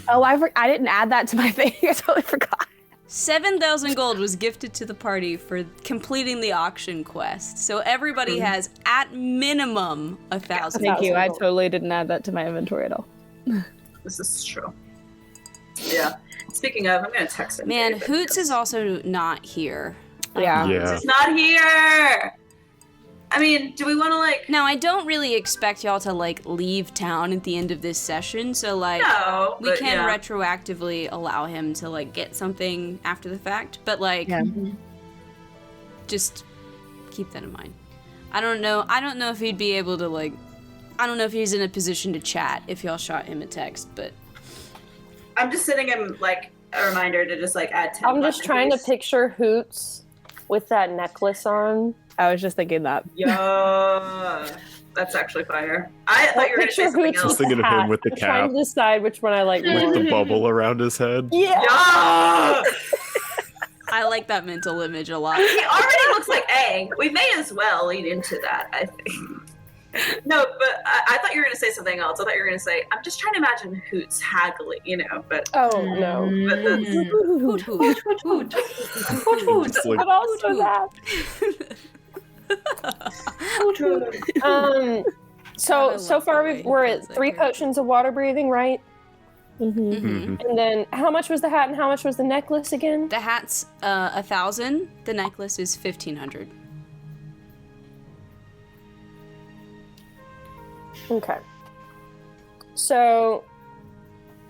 Oh, I didn't add that to my thing. I totally forgot. 7,000 gold was gifted to the party for completing the auction quest. So everybody has, at minimum, 1,000 Thank you. gold. I totally didn't add that to my inventory at all. This is true. Yeah. Speaking of, I'm going to text him. Man, Hoots is also not here. Yeah. Yeah. He's not here. I mean, do we want to like? Now, I don't really expect y'all to, like, leave town at the end of this session, so, like, No, we but can yeah. retroactively allow him to, like, get something after the fact, but, like, Yeah. just keep that in mind. I don't know if he'd be able to, like, I don't know if he's in a position to chat if y'all shot him a text, but... I'm just sending him like a reminder to just like add 10. I'm just trying to picture Hoots with that necklace on. I was just thinking that. Yeah, that's actually fire. I thought you were gonna say Picture something Hoots else. Just thinking of him with the I'm trying cap. to decide which one I like With more. the bubble around his head. Yeah. Yeah! I like that mental image a lot. He already looks like Aang. We may as well lead into that, I think. No, but I thought you were going to say something else. I thought you were going to say, I'm just trying to imagine Hoots haggling, you know, but Oh no. but that's, Hoot, hoot, hoot, hoot. Just like, But also that. I So love far the way we're he at does that 3 character. potions of water breathing, right? Mm-hmm. Mhm. mhm. And then how much was the hat and how much was the necklace again? The hat's 1,000. The necklace is 1,500. Okay. So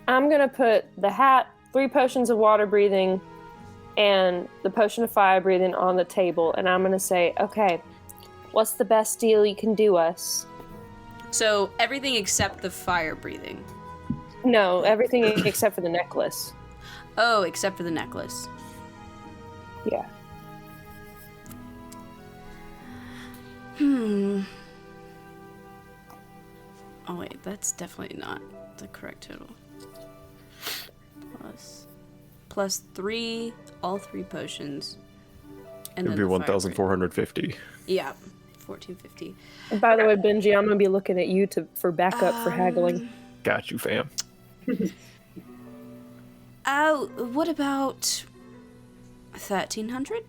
I'm gonna put the hat, 3 potions of water breathing, and the potion of fire breathing on the table, and I'm gonna say, okay, what's the best deal you can do us? So everything except the fire breathing. No, everything except for the necklace. Oh, except for the necklace. Yeah. Oh wait, that's definitely not the correct total. Plus 3, all 3 potions. And It'd then be the fire breathing. 1,450. Yeah, 1450. And by the way, Benji, I'm gonna be looking at you for backup for haggling. Got you, fam. What about 1,300?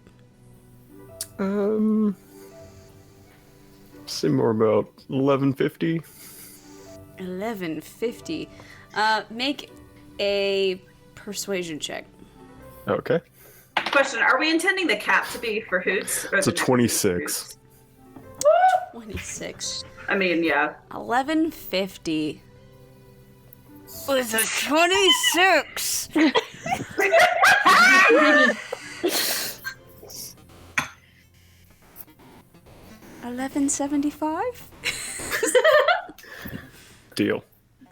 Say more about 1150. 1150. Make a persuasion check. Okay. Question: are we intending the cap to be for Hoots? Or It's the a necklace 26. for Hoots? 26. I mean, yeah. 1150. With a 26. 1175. Deal.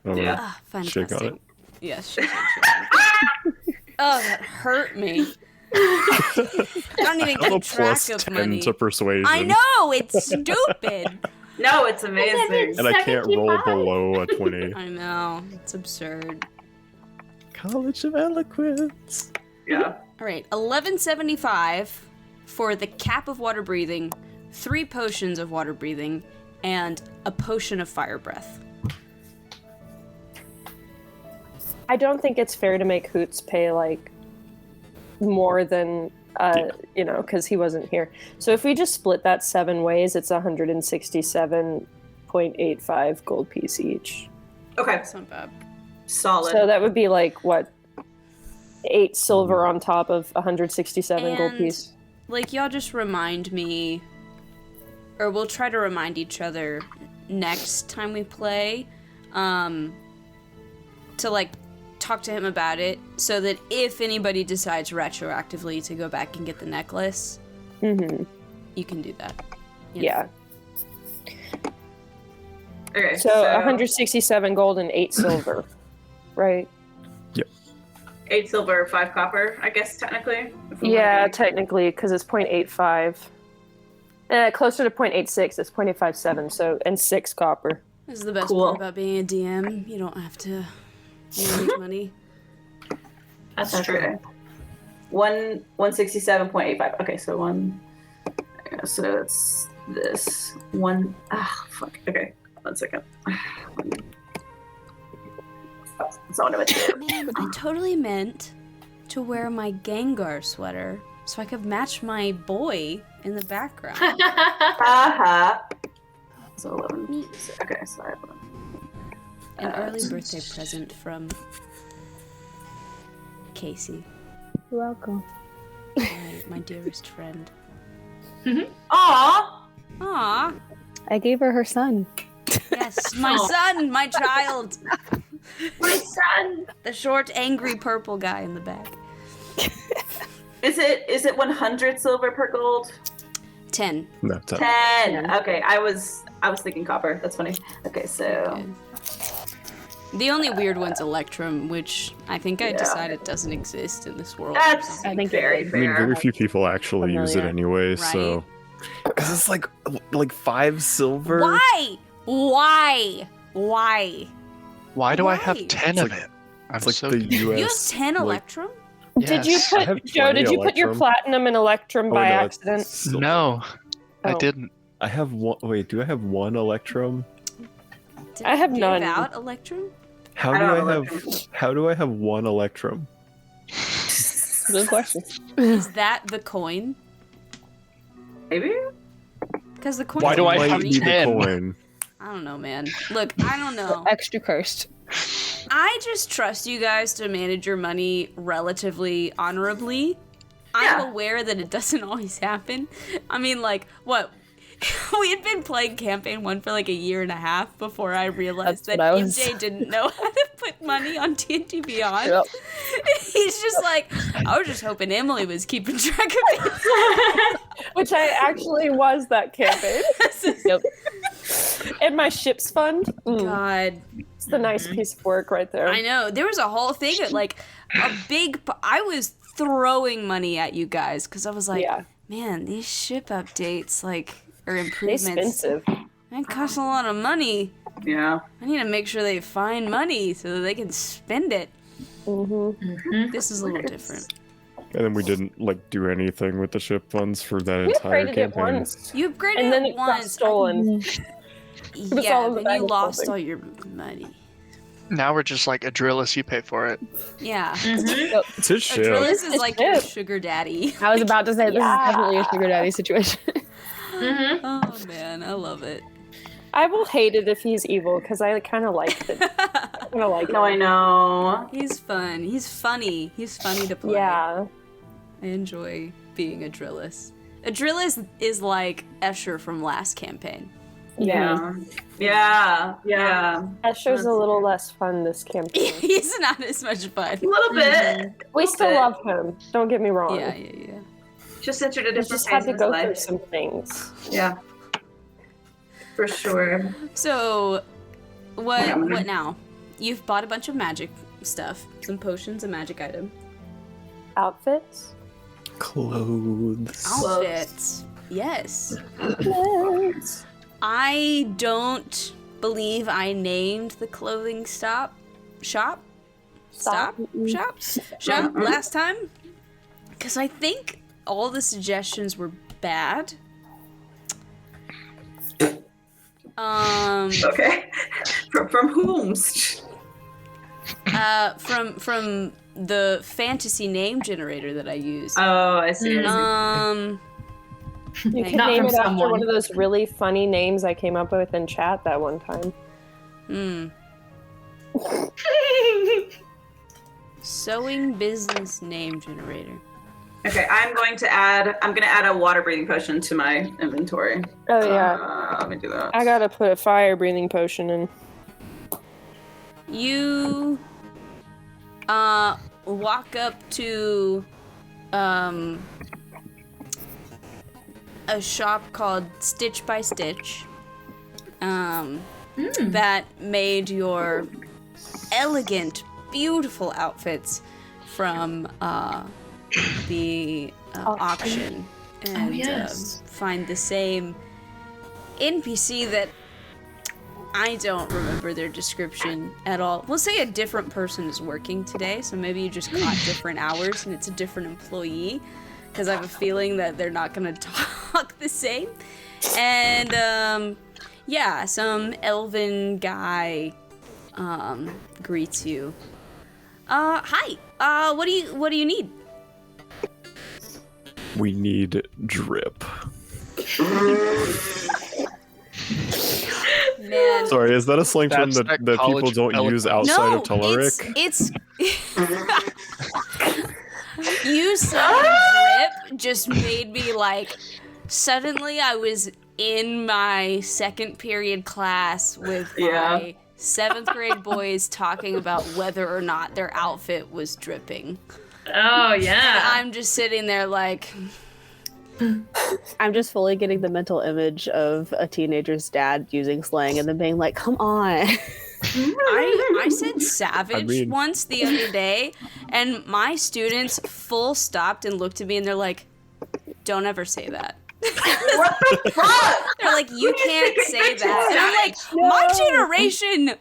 Yeah. Ah, fantastic. Shake on it. Yes, shake. Oh, that hurt me. I don't even Have a keep track plus of 10 money. to persuasion. I know, it's stupid. No, it's amazing. And I can't roll below a 20. I know, it's absurd. College of Eloquence. Yeah. All right, 1175 for the cap of water breathing, 3 potions of water breathing, and a potion of fire breath. I don't think it's fair to make Hoots pay like more than because he wasn't here. So if we just split that 7 ways, it's 167.85 gold piece each. Okay. That's not bad. Solid. So that would be like what, 8 silver on top of 167 gold And, piece. like, y'all just remind me, or we'll try to remind each other next time we play, to like talk to him about it, so that if anybody decides retroactively to go back and get the necklace, Mm-hmm. you can do that. You know? Yeah. Okay. So 167 gold and 8 silver, right? 8 silver, 5 copper, I guess, technically. if we Yeah, wanna be- technically, because it's 0.85. Closer to 0.86, it's 0.857, so, and 6 copper. This is the best Cool. part about being a DM. You don't have to manage money. That's true. 167.85. Okay, so so it's this one. Fuck. Okay, 1 second. That's all I'm gonna do. Man, I totally meant to wear my Gengar sweater so I could match my boy in the background. So 11. Okay, so I have An early birthday present from Casey, You're welcome. my dearest friend. Aww. Aw, I gave her son. yes, my son, my child. My son. The short, angry purple guy in the back. Is it 100 silver per gold? 10. No, 10. 10. Okay, I was thinking copper. That's funny. Okay, so The only weird one's Electrum, which I think I Yeah. decided doesn't exist in this world. that's I think very it I mean, fair. very few people actually use it Familiar. anyway, so. Because it's like 5 silver. Why? Why? Why? Why do I have Why? 10 It's of like- it? I'm It's like so the confused. You have US. 10 like, Electrum? Did you Yes. I have put, Joe, 20 did you put your Electrum. platinum in Electrum by no, accident? it's silver. No, I Oh. didn't. I have one. Wait, do I have 1 Electrum? Did I have give none. out Electrum? How I do don't I have have? Electrum. How do I have 1 Electrum? Good question. Is that the coin? Maybe? Because the coin. Why do I Might have be the 10? coin. I don't know, man. Look, I don't know. Extra cursed. I just trust you guys to manage your money relatively honorably. Yeah. I'm aware that it doesn't always happen. I mean, like, what? We had been playing Campaign 1 for like a year and a half before I realized That's that what I was- MJ didn't know how to put money on D&D Beyond. Yep. He's just like, I was just hoping Emily was keeping track of it. Which I actually was that campaign. Yep. And my ships fund. God. It's the nice piece of work right there. I know. There was a whole thing that, like, I was throwing money at you guys because I was like, man, these ship updates, like, or improvements. Expensive. They cost a lot of money. Yeah. I need to make sure they find money so that they can spend it. This is a little different. And then we didn't like do anything with the ship funds for that entire upgraded it campaign. once. You upgraded And then it it got once. stolen. Yeah, all in the then bag you of lost clothing. all your money. Now we're just like Adrillis, you pay for it. Yeah. It's his ship. Adrillis is like your ship. sugar daddy. I was about to say, this is definitely a sugar daddy situation. Oh man, I love it. I will hate it if he's evil because I kind of like it. I kind of like No, I it. know. He's fun. He's funny. He's funny to play. Yeah. I enjoy being Adrillis. Adrillis is like Escher from last campaign. Yeah. Yeah. Escher's a little less fun this campaign. He's not as much fun. A little bit. We still bit. love him. Don't get me wrong. Yeah. Just entered a We different just phase had in to his go through life. some things. Yeah. For sure. So, what now? You've bought a bunch of magic stuff, some potions, a magic item, Outfits? Clothes. outfits. Yes. Outfits. I don't believe I named the clothing shop last time because I think all the suggestions were bad. Okay. From whom? From the fantasy name generator that I use. Oh, I see. You Thank can Not name from it after someone. one of those really funny names I came up with in chat that one time. Sewing business name generator. Okay, I'm gonna add a water breathing potion to my inventory. Oh yeah. Let me do that. I gotta put a fire breathing potion in. You walk up to a shop called Stitch by Stitch that made your elegant, beautiful outfits from the auction and find the same NPC that I don't remember their description at all. We'll say a different person is working today, so maybe you just caught different hours and it's a different employee, because I have a feeling that they're not going to talk the same. And yeah, some elven guy greets you. Hi. What do you need? We need drip. Man. Sorry, is that a slang term That's that that people college don't use outside of Telerik? It's you saying drip just made me like suddenly I was in my second period class with my 7th grade boys talking about whether or not their outfit was dripping. Oh, yeah. I'm just sitting there like, I'm just fully getting the mental image of a teenager's dad using slang and then being like, come on. I said savage mean- once the other day, and my students full stopped and looked at me and they're like, don't ever say that. What the fuck? They're like, you can't say that. And I'm like, my generation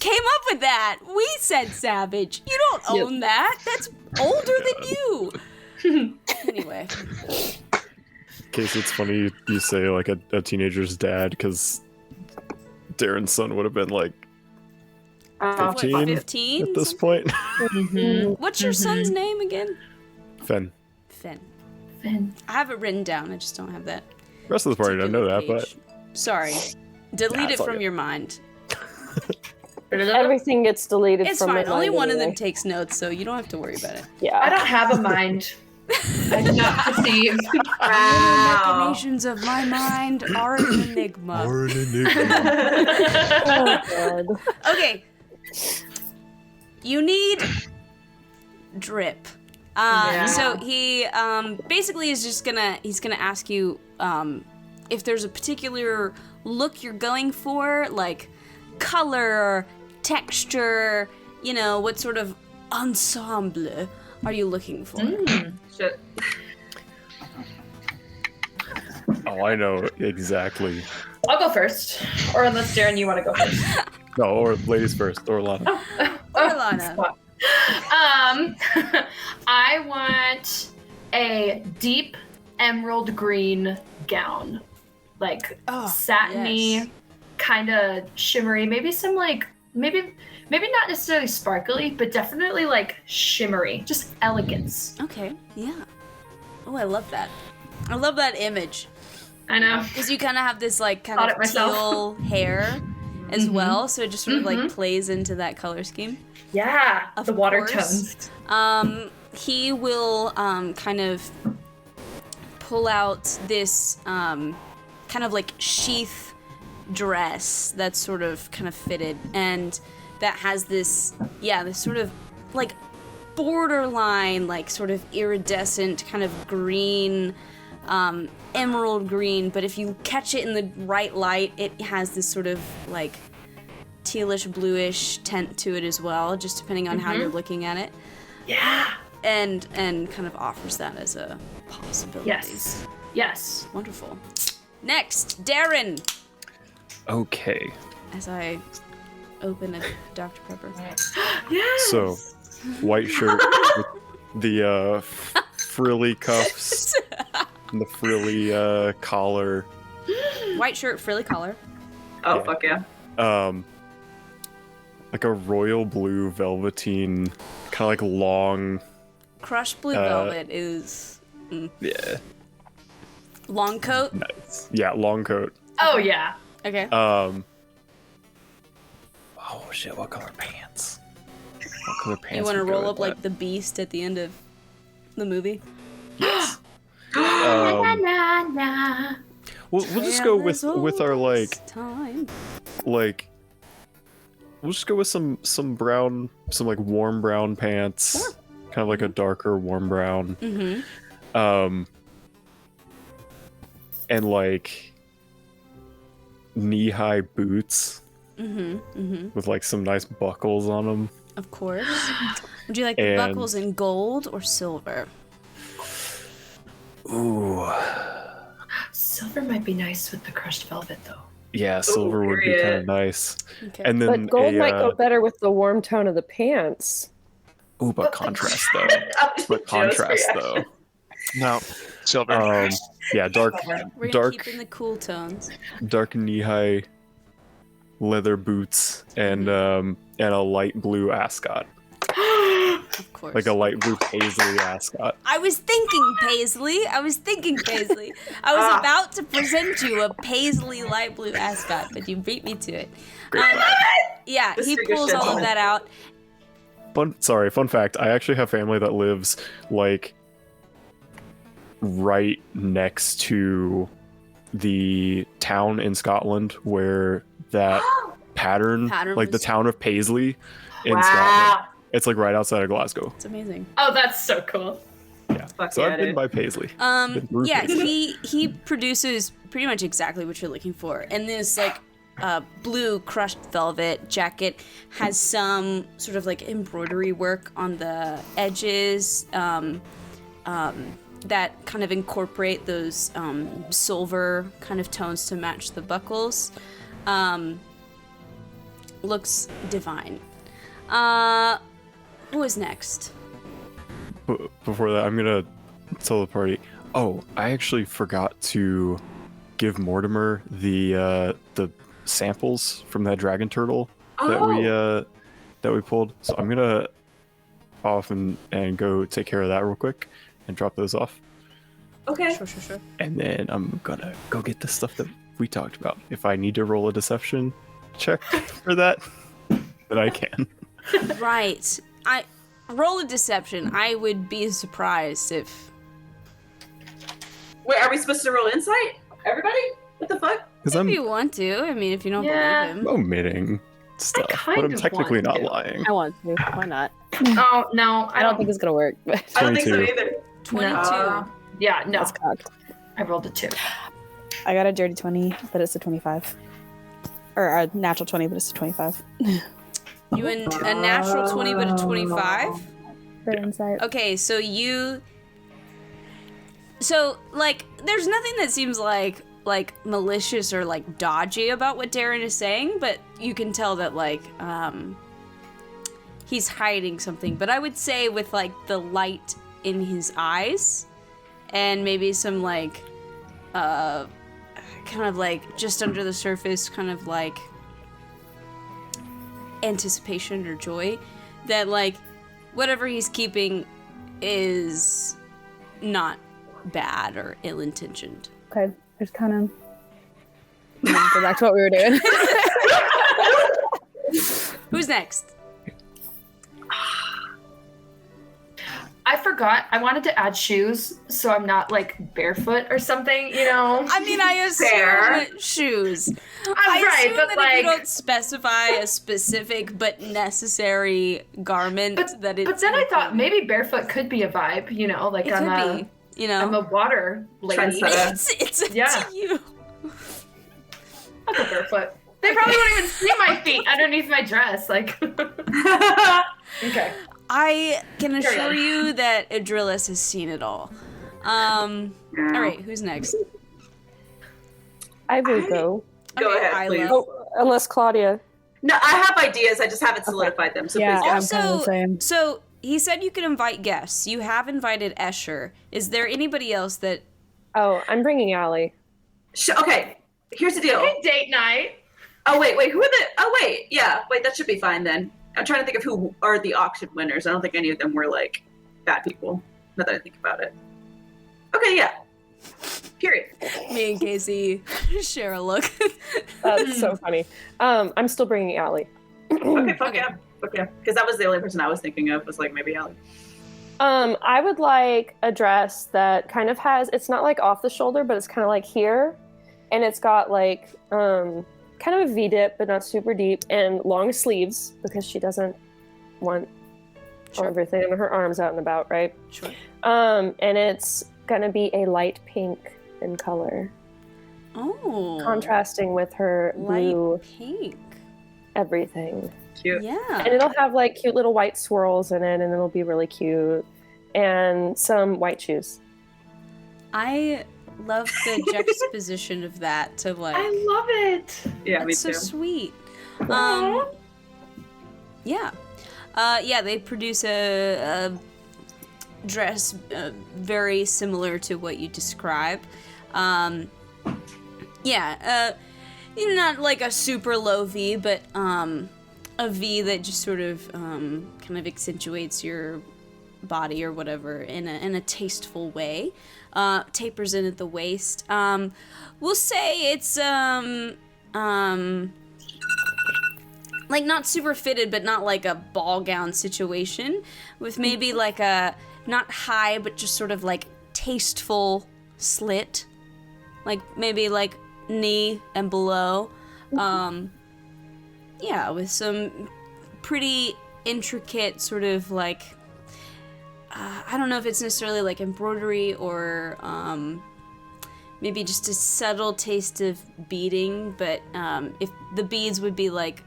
came up with that. We said savage. You don't own that. That's older than you. Anyway. Case it's funny you say like a teenager's dad, because Darren's son would have been like 15 What, 15? at this point. What's your son's name again? Fen. Finn. Finn. I have it written down. I just don't have that. Rest of the party don't know that, but page. Sorry. Delete it's it all from good. your mind. Everything gets deleted It's from fine. my Only mind one of them anyway. takes notes, so you don't have to worry about it. Yeah. I don't have a mind. I do not perceive. Wow. Machinations of my mind are an enigma. Oh, God. Okay. You need drip. Yeah. So he basically is just he's gonna ask you if there's a particular look you're going for, like color, texture, what sort of ensemble are you looking for? Shit. Oh, I know exactly. I'll go first. Or unless, Darren, you want to go first. No, or ladies first, or Lana. Lana. I want a deep emerald green gown. Like satiny, yes. kind of shimmery. Maybe some maybe not necessarily sparkly, but definitely like shimmery. Just elegance. Okay, yeah. Oh, I love that. I love that image. I know. Because you kind of have this like kind Thought of it myself. teal hair as well, so it just sort of like plays into that color scheme. Yeah, Of the water course. tones. He will kind of pull out this kind of like sheath dress that's sort of kind of fitted, and that has this sort of like borderline like sort of iridescent kind of green, emerald green, but if you catch it in the right light, it has this sort of like tealish bluish tint to it as well, just depending on how you're looking at it. Yeah. And kind of offers that as a possibility. Yes. Wonderful. Next, Darren. Okay. As I open a Dr. Pepper. Yes. So, white shirt with the frilly cuffs and the frilly collar. White shirt, frilly collar. Oh, Yeah. fuck yeah. Like a royal blue velveteen, kind of like long. Crushed blue velvet is Yeah. long coat. Nice. Yeah, long coat. Oh yeah. Okay. Oh shit! What color pants? What color pants? You want to would go roll with up like that? the beast at the end of the movie? Yes. Na, na, na. We'll just go with our time. we'll just go with some brown, some like warm brown pants. Sure. Kind of like a darker warm brown. Mm-hmm. And like knee-high boots with like some nice buckles on them. Of course. Would you like the And- buckles in gold or silver? Ooh. Silver might be nice with the crushed velvet, though. Yeah, silver would be period. kind of nice. Okay. And then But gold might go a, better with the warm tone of the pants. ooh, but contrast though. But Joe's contrast reaction. though. No, silver. Yeah, dark, We're gonna dark, keep in the cool tones. dark knee-high leather boots and a light blue ascot, Of course. like a light blue paisley ascot. I was thinking Paisley. I was about to present you a Paisley light blue ascot, but you beat me to it. Yeah, This he figure pulls shit's all on of it. that out. Fun fact. I actually have family that lives like right next to the town in Scotland where that pattern like the was- town of Paisley in Wow. Scotland. It's like right outside of Glasgow. It's amazing. Oh, that's so cool. Yeah. Fuck So yeah, I've been dude. by Paisley. Been through Yeah, Paisley. he produces pretty much exactly what you're looking for. And this like blue crushed velvet jacket has some sort of like embroidery work on the edges that kind of incorporate those silver kind of tones to match the buckles. Looks divine. Who is next? Before that, I'm gonna tell the party. Oh, I actually forgot to give Mortimer the samples from that dragon turtle that we pulled. So I'm gonna off and go take care of that real quick and drop those off. Okay. Sure. And then I'm gonna go get the stuff that we talked about. If I need to roll a deception check for that, then I can. Right. I roll a deception. I would be surprised if. Wait, are we supposed to roll insight? Everybody? What the fuck? Because If I'm you want to. I mean, if you don't Yeah. believe him. omitting. stuff, kind but I'm of technically want not to. lying. I want to. Why not? Oh no, I don't think it's gonna work, but I don't think so 22. either. 22. Yeah, no. that's cocked. I rolled a 2. I got a dirty 20, but it's a 25. Or a natural 20, but it's a 25. You in a natural 20 but a 25? For insight. Okay, so like there's nothing that seems like malicious or like dodgy about what Darren is saying, but you can tell that like he's hiding something. But I would say with like the light in his eyes and maybe some like kind of like just under the surface kind of like anticipation or joy, that like whatever he's keeping is not bad or ill-intentioned. Okay, just kind of go back to what we were doing. Who's next? I forgot. I wanted to add shoes, so I'm not like barefoot or something. You know. I mean, I assume Fair. shoes. I'm I right, assume but that like. if you don't specify a specific but necessary garment, that it's. But then I thought maybe barefoot could be a vibe. You know, like it I'm could be. You I'm know, a water lady. Trendsetter. it's up Yeah. to you. I'll go barefoot. They probably won't even see my feet underneath my dress. Like. Okay. I can Carry assure on. you that Adrillis has seen it all. All right, who's next? I will go. Go Okay, ahead, please. Isla. Oh, unless Claudia. No, I have ideas. I just haven't solidified them. So Yeah, please go. I'm kind of the same. So he said you could invite guests. You have invited Escher. Is there anybody else that? Oh, I'm bringing Allie. Okay, here's the deal. Hey, date night. Oh wait, who are the? Oh wait, yeah, wait, that should be fine then. I'm trying to think of who are the auction winners. I don't think any of them were like bad people. Now that I think about it. Okay, yeah. Period. Me and Casey share a look. That's so funny. I'm still bringing Allie. Okay, fuck Okay. yeah, fuck yeah. Because that was the only person I was thinking of. Was like maybe Allie. I would like a dress that kind of has, it's not like off the shoulder, but it's kind of like here. And it's got like kind of a V-dip, but not super deep, and long sleeves because she doesn't want everything on her arms out and about, right? Sure. And it's gonna be a light pink in color, Oh. contrasting with her blue Light pink. everything. Cute. Yeah. And it'll have like cute little white swirls in it, and it'll be really cute. And some white shoes. I love the juxtaposition of that to like. I love it. Yeah, That's me so too. sweet. Yeah. Yeah, they produce a dress very similar to what you describe. Yeah, not like a super low V, but a V that just sort of kind of accentuates your body or whatever in a tasteful way. Tapers in at the waist. We'll say it's like not super fitted, but not like a ball gown situation, with maybe like a not high, but just sort of like tasteful slit, like maybe like knee and below. Yeah, with some pretty intricate sort of like I don't know if it's necessarily like embroidery or maybe just a subtle taste of beading, but if the beads would be like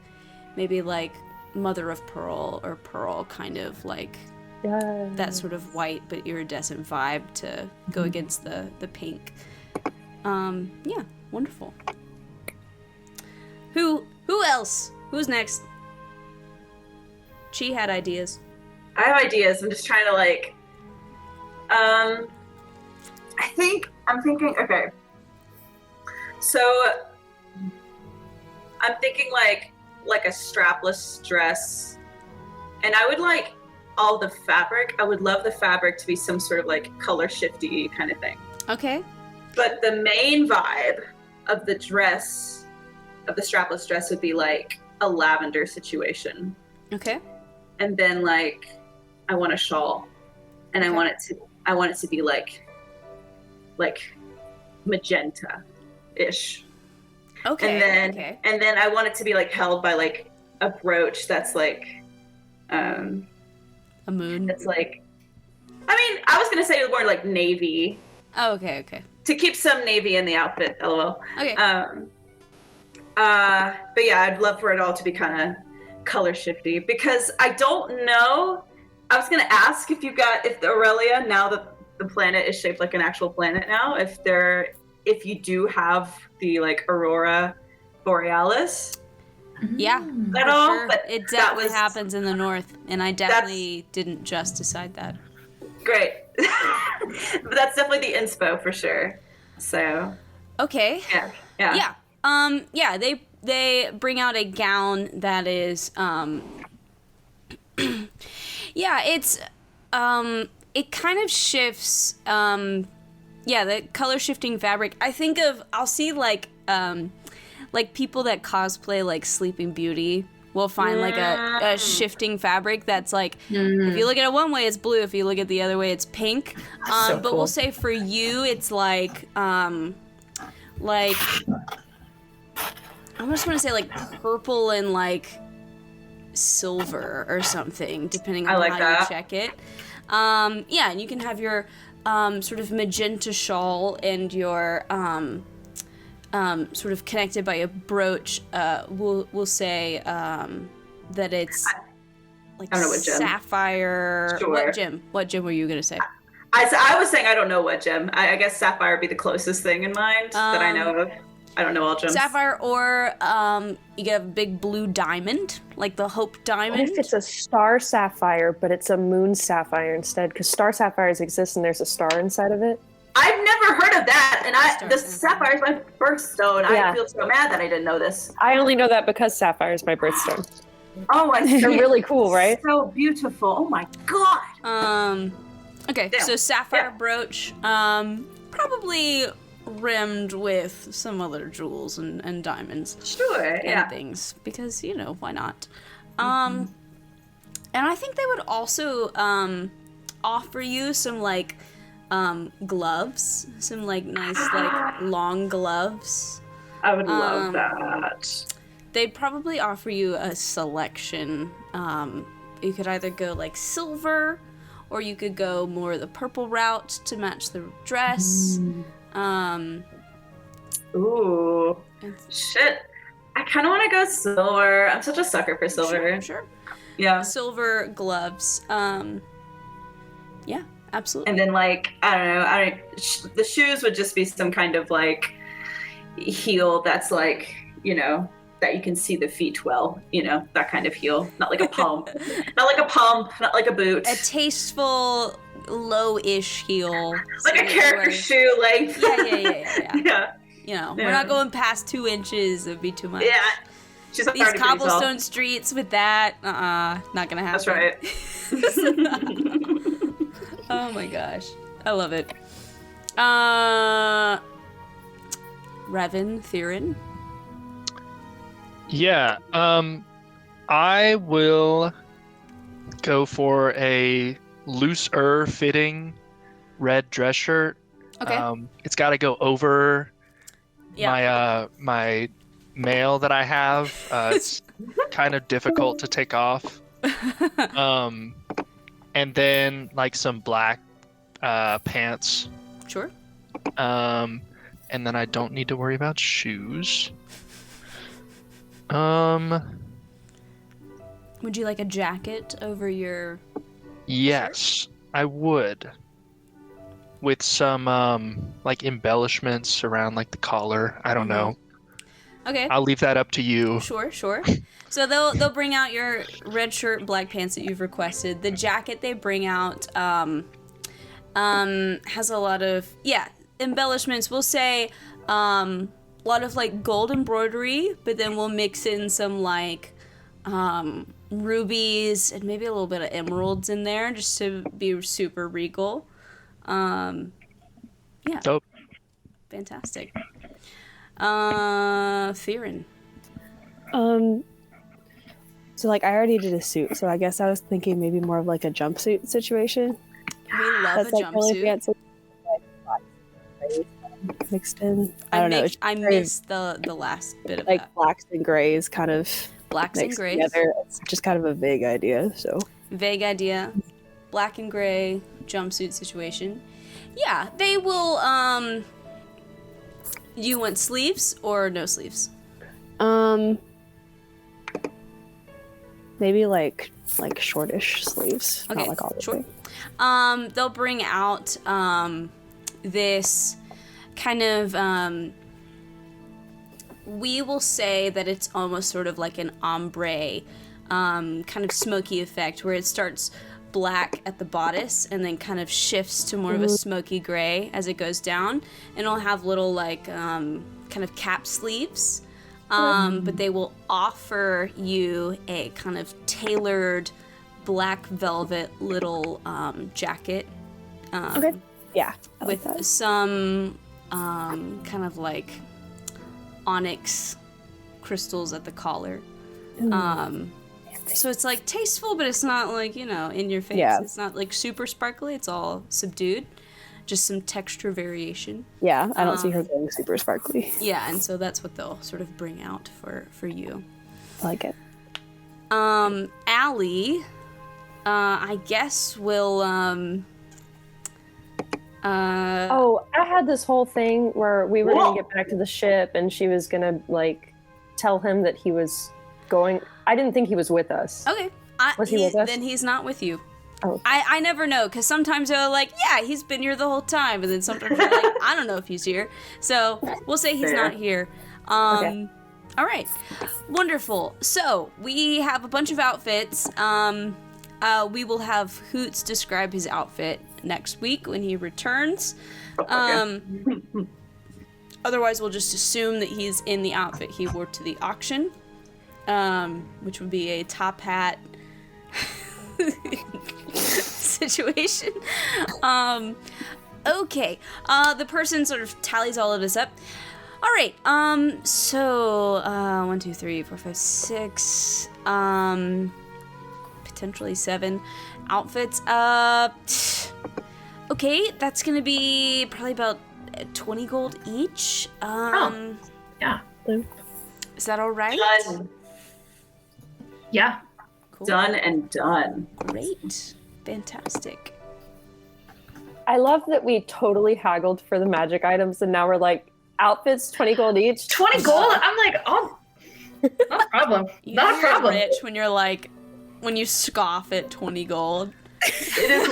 maybe like mother of pearl or pearl, kind of like that sort of white but iridescent vibe to go against the pink. Yeah, wonderful. Who else? Who's next? She had ideas. I have ideas. I'm just trying to like. I'm thinking. Okay. So, I'm thinking like a strapless dress, and I would like all the fabric. I would love the fabric to be some sort of like color shifty kind of thing. Okay. But the main vibe of the dress, of the strapless dress, would be like a lavender situation. Okay. And then like I want a shawl, and I want it to be like magenta-ish. Okay. And then I want it to be like held by like a brooch that's like, A moon. it's like, I mean, I was gonna say more like navy Oh, okay. to keep some navy in the outfit. LOL. Okay. But yeah, I'd love for it all to be kind of color shifty because I don't know. I was gonna ask if the Aurelia, now that the planet is shaped like an actual planet now, if you do have the like Aurora Borealis. Yeah, At for all, sure. but It that definitely was- happens in the north, and I definitely didn't just decide that. Great. But that's definitely the inspo for sure. So Okay. yeah. Yeah. Yeah, they bring out a gown that is yeah, it's it kind of shifts the color shifting fabric. I'll see like people that cosplay like Sleeping Beauty will find like a shifting fabric that's like if you look at it one way it's blue, if you look at the other way it's pink. So but cool. we'll say for you it's like I just want to say like purple and like silver or something, depending I on like how that. you check it. Yeah, and you can have your sort of magenta shawl and your sort of connected by a brooch. We'll say that it's like I don't know what gem. sapphire. Sure. What gem were you gonna say? I was saying I don't know what gem. I guess sapphire would be the closest thing in mind that I know of. I don't know all gems. Sapphire, or you get a big blue diamond, like the Hope What diamond. if it's a star sapphire, but it's a moon sapphire instead? Because star sapphires exist and there's a star inside of it. I've never heard of that, and the Sapphire. sapphire is my birthstone. Yeah. I feel so mad that I didn't know this. I only know that because sapphire is my birthstone. Oh, I see. They're really cool, right? So beautiful. Oh my god. Okay, Damn. so sapphire Yeah. brooch, probably rimmed with some other jewels and diamonds Sure. and Yeah. things, because why not? And I think they would also offer you some like gloves, some like nice like long gloves. I would love Um, that. They'd probably offer you a selection. You could either go like silver, or you could go more the purple route to match the dress. Ooh. Shit. I kind of want to go silver. I'm such a sucker for silver. Sure. Yeah. Silver gloves. Yeah, absolutely. And then like I don't. The shoes would just be some kind of like heel that's like that you can see the feet well. That kind of heel, not like a pump, not like a boot. A tasteful, low-ish heel. Like so a that character you shoe length. Yeah. Yeah. We're not going past 2 inches. It'd be too much. Yeah. She's These already pretty tall. cobblestone streets with that, not gonna happen. That's right. Oh my gosh, I love it. Revan, Theron. Yeah, I will go for a looser fitting red dress shirt. Okay. It's got to go over Yeah. my mail that I have. It's kind of difficult to take off. And then like some black pants. Sure. And then I don't need to worry about shoes. Would you like a jacket over your? Yes, I would. With some like embellishments around like the collar. I don't know. Okay. I'll leave that up to you. Sure. So they'll bring out your red shirt, black pants that you've requested. The jacket they bring out has a lot of embellishments. We'll say a lot of like gold embroidery, but then we'll mix in some like rubies and maybe a little bit of emeralds in there just to be super regal. Yeah. Dope. Fantastic. Theron. So like I already did a suit, so I guess I was thinking maybe more of like a jumpsuit situation. We love That's a like really jumpsuit. fancy, like, mixed in. I don't know. It's I very, missed the last bit of like that. blacks and grays kind of Blacks and mixed grays. together. It's just kind of a vague idea, so. Vague idea. Black and gray jumpsuit situation. Yeah, they will, you want sleeves or no sleeves? Maybe like shortish sleeves. Okay, Not like all the short. way. They'll bring out, this kind of, we will say that it's almost sort of like an ombre, kind of smoky effect where it starts black at the bodice and then kind of shifts to more of a smoky gray as it goes down, and it'll have little like kind of cap sleeves, but they will offer you a kind of tailored black velvet little jacket Okay. Yeah. I like with that. some kind of like onyx crystals at the collar. So it's like tasteful, but it's not like, you know, in your face. Yeah. It's not like super sparkly. It's all subdued. Just some texture variation. Yeah, I don't see her going super sparkly. Yeah, and so that's what they'll sort of bring out for you. I like it. Allie, I guess will Oh, I had this whole thing where we were going to get back to the ship and she was going to, like, tell him that he was going... I didn't think he was with us. Okay. Was he with us? Then he's not with you. Oh. I never know, because sometimes they're like, yeah, he's been here the whole time, and then sometimes they're like, I don't know if he's here. So we'll say he's not here. Okay. All right. Wonderful. So we have a bunch of outfits. We will have Hoots describe his outfit next week when he returns. Otherwise, we'll just assume that he's in the outfit he wore to the auction, which would be a top hat situation. Okay. The person sort of tallies all of this up. All right. So 1, 2, 3, 4, 5, 6. Potentially 7 outfits. Okay, that's gonna be probably about 20 gold each. Yeah. Is that all right? Done. Yeah. Cool. Done and done. Great. Fantastic. I love that we totally haggled for the magic items and now we're like, outfits, 20 gold each. 20 gold? I'm like, oh, not a problem. Not a You're problem. rich when you're like, when you scoff at 20 gold. It is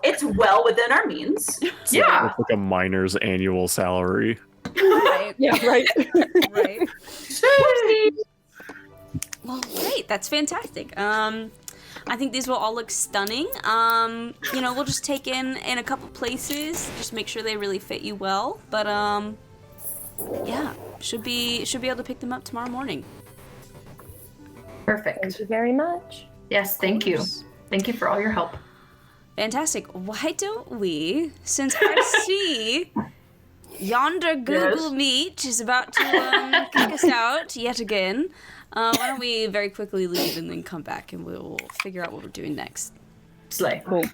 it's well within our means. Yeah. It's like a miner's annual salary. Right. Yeah, right. Right. Well, great. That's fantastic. I think these will all look stunning. You know, we'll just take in a couple places, just make sure they really fit you well. But yeah, should be able to pick them up tomorrow morning. Perfect. Thank you very much. Yes, thank you. Thank you for all your help. Fantastic. Why don't we, since I see yonder Google Meet is about to kick us out yet again, why don't we very quickly leave and then come back and we'll figure out what we're doing next. Slay. Cool.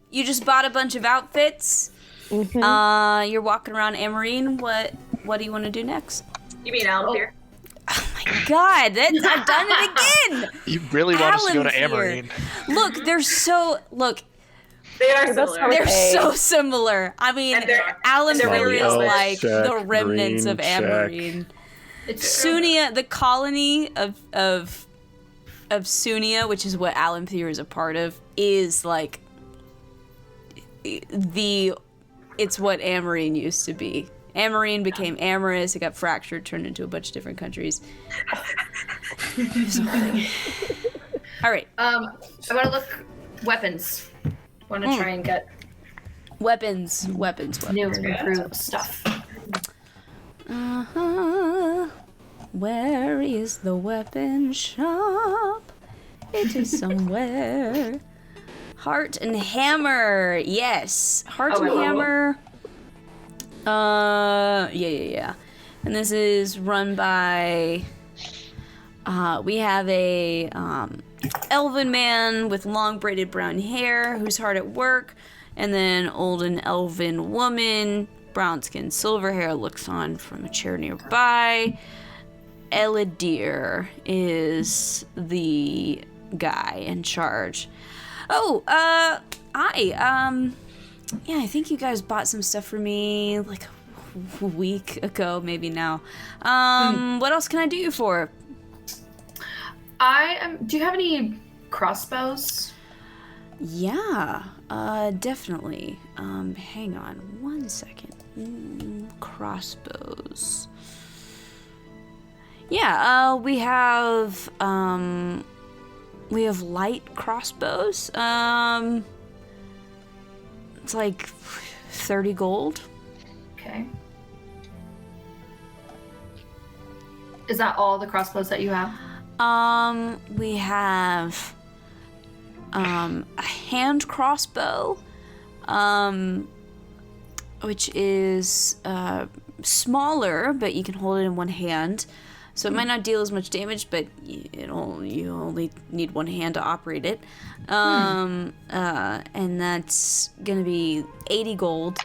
You just bought a bunch of outfits. Mm-hmm. You're walking around Amarine. What do you want to do next? You mean Alymthyr? Oh my god, I've done it again! You really want us to go to Alymthyr. Amarine? Look, they're so They are that's similar. they're Okay. so similar. I mean, And they're Alymthyr very is yellow. like Check, the remnants green, of check. Amarine. It's Sunia, the colony of Sunia, which is what Alymthyr is a part of, is like it's what Amarine used to be. Amarine became Amaris, it got fractured, turned into a bunch of different countries. All right. I want to look weapons. Want to try and get Weapons. new and improved stuff. Where is the weapon shop? It is somewhere. Heart and Hammer. Yes. Heart and Hammer. Yeah. And this is run by we have a elven man with long braided brown hair who's hard at work, and then old and elven woman, brown skin, silver hair, looks on from a chair nearby. Alymthyr is the guy in charge. Oh, yeah, I think you guys bought some stuff for me like a week ago, maybe now. What else can I do you for? Do you have any crossbows? Yeah, definitely. Hang on one second. Crossbows. Yeah, we have light crossbows. It's like 30 gold. Okay. Is that all the crossbows that you have? We have a hand crossbow, which is smaller, but you can hold it in one hand. So it might not deal as much damage, but you only need one hand to operate it. And that's gonna be 80 gold.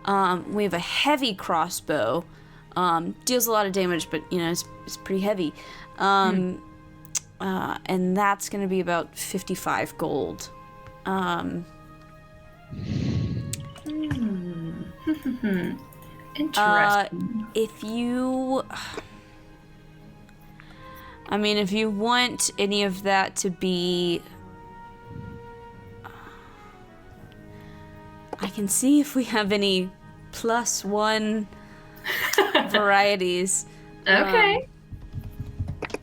We have a heavy crossbow. Deals a lot of damage, but it's pretty heavy. And that's gonna be about 55 gold. Interesting. If you want any of that to be... I can see if we have any +1 varieties. Okay.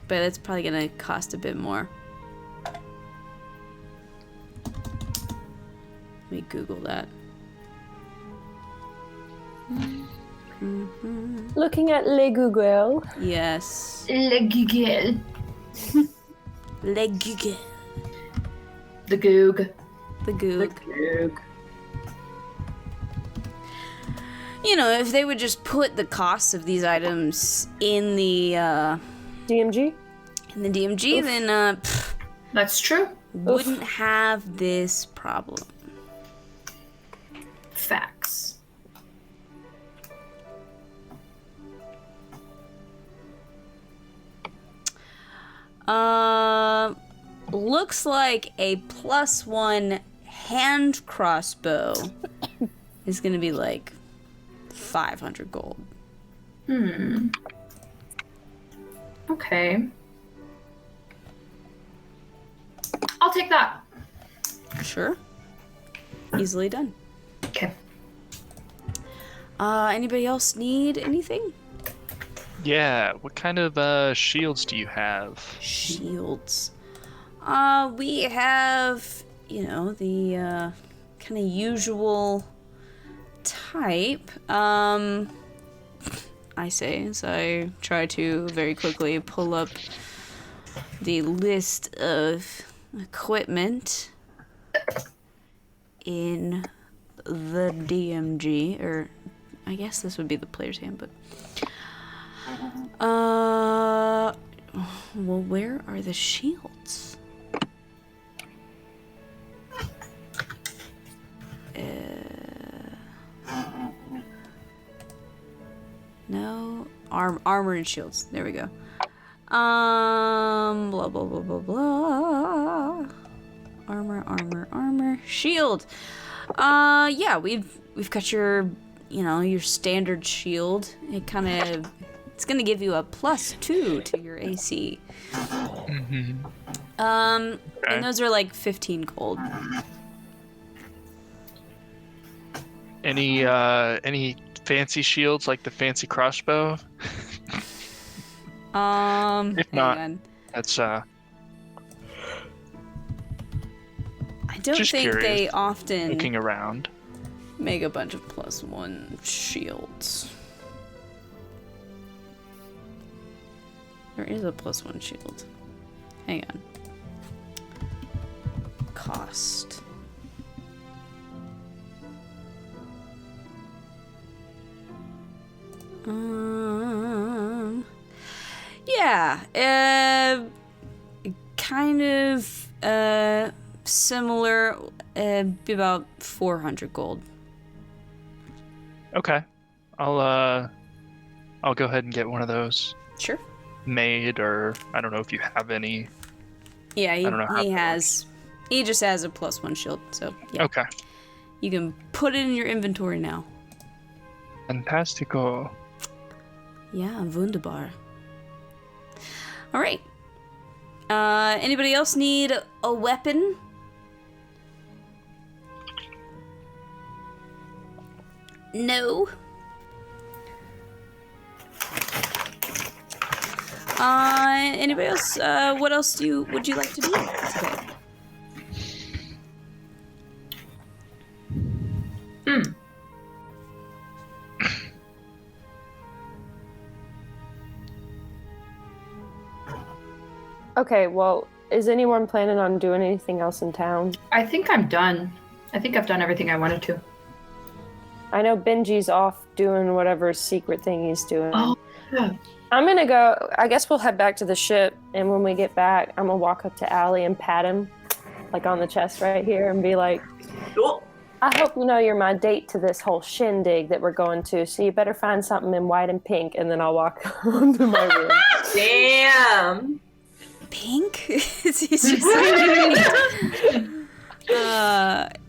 But it's probably gonna cost a bit more. Let me Google that. Looking at Le Google. Yes. Le Google. Le Google. The Goog. The Goog. If they would just put the costs of these items in the DMG? in the DMG, Oof. then That's true. wouldn't have this problem. Facts. Looks like a +1 hand crossbow is gonna be like 500 gold. Okay. I'll take that. Sure. Easily done. Okay. Anybody else need anything? Yeah, what kind of shields do you have? Shields. We have, the kind of usual type. I say as I try to very quickly pull up the list of equipment in the DMG, or I guess this would be the player's handbook. Well, where are the shields? No, armor and shields. There we go. Blah blah blah blah blah. Armor, shield. Yeah, we've got your, your standard shield. It's gonna give you a +2 to your AC. Mm-hmm. And those are like 15 gold. Any fancy shields like the fancy crossbow? If not, hang on. that's I don't just think curious. they often looking around. make a bunch of +1 shields. There is a +1 shield. Hang on. Cost. Yeah, kind of similar, be about 400 gold. Okay, I'll go ahead and get one of those. Sure. made, or I don't know if you have any. Yeah, I don't know how he that has. He just has a +1 shield, so yeah. Okay. You can put it in your inventory now. Fantastico. Yeah, wunderbar. All right. Anybody else need a weapon? No. Anybody else? What else would you like to do today? Okay, well, is anyone planning on doing anything else in town? I think I'm done. I think I've done everything I wanted to. I know Benji's off doing whatever secret thing he's doing. Oh, yeah. I'm gonna go. I guess we'll head back to the ship, and when we get back, I'm gonna walk up to Allie and pat him, like on the chest right here, and be like, Cool. I hope you know you're my date to this whole shindig that we're going to, so you better find something in white and pink, and then I'll walk onto my room. Damn. Pink? It's just like,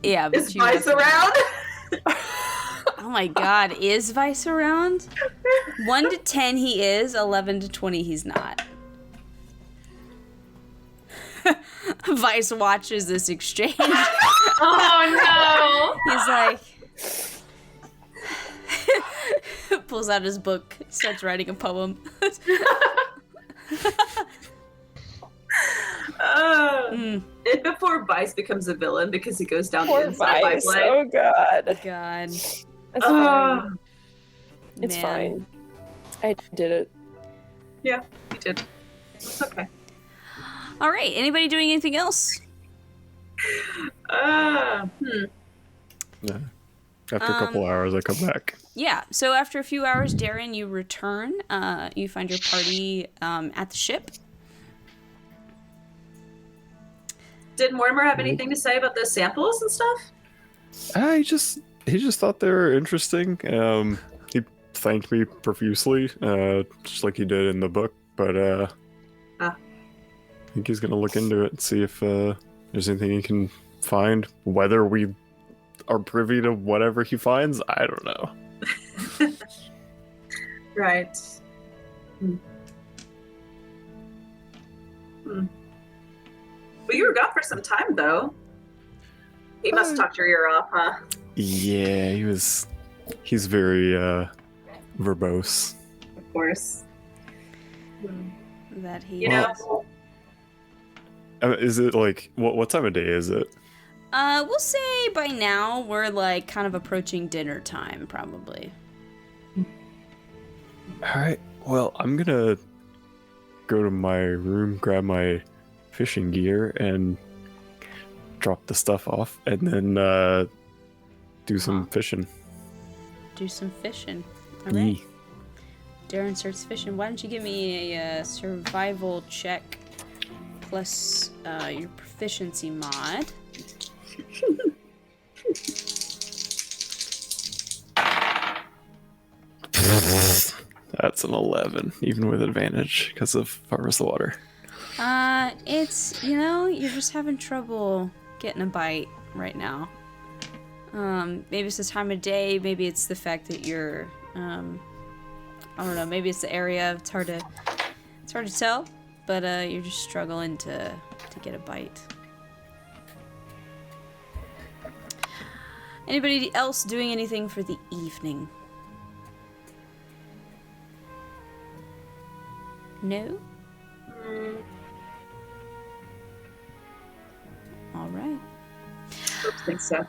yeah, but Is Vice around? Oh my god, is Vice around? 1 to 10 he is, 11 to 20 he's not. Vice watches this exchange. Oh He's like pulls out his book, starts writing a poem. And before Vice becomes a villain because he goes down Poor the inside Vice. pipeline. Oh god. God. It's fine. It's Man. fine. I did it. Yeah, he did. It's okay. All right, anybody doing anything else? Yeah. After a couple hours, I come back. Yeah, so after a few hours, Darren, you return. You find your party at the ship. Did Mortimer have anything to say about the samples and stuff? He just thought they were interesting. He thanked me profusely, just like he did in the book. But I think he's gonna look into it and see if there's anything he can find. Whether we are privy to whatever he finds, I don't know. Right. Well, you were gone for some time, though. He must have talked your ear off, huh? Yeah, he's very verbose. Of course. That he You know, Is it like what time of day is it? we'll say by now we're like kind of approaching dinner time, probably. All right. Well, I'm gonna go to my room, grab my fishing gear, and drop the stuff off, and then do some fishing. Do some fishing. All right. Darren starts fishing. Why don't you give me a survival check plus your proficiency mod? That's an 11, even with advantage because of Farmer's the Water. It's, you're just having trouble getting a bite right now. Maybe it's the time of day, maybe it's the fact that you're, I don't know, maybe it's the area, it's hard to tell, but you're just struggling to get a bite. Anybody else doing anything for the evening? No? All right. I think so.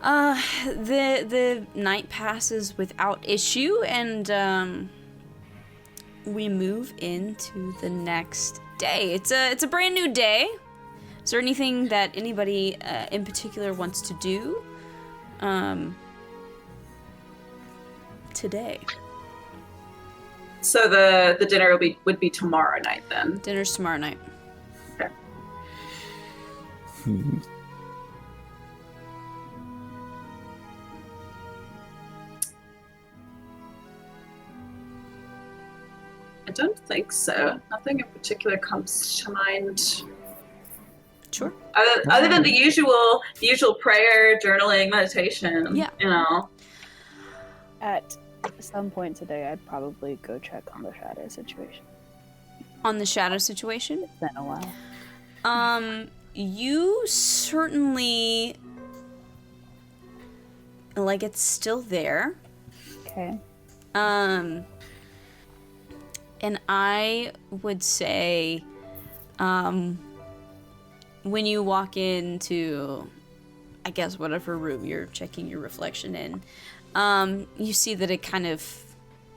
The night passes without issue, and we move into the next day. It's a brand new day. Is there anything that anybody in particular wants to do today? So the dinner would be tomorrow night then. Dinner's tomorrow night. Okay. don't think so. Nothing in particular comes to mind. Sure. Other than the usual prayer, journaling, meditation. Yeah. You know. At some point today, I'd probably go check on the shadow situation. On the shadow situation? It's been a while. You certainly like it's still there. Okay. And I would say, when you walk into, I guess, whatever room you're checking your reflection in, you see that it kind of,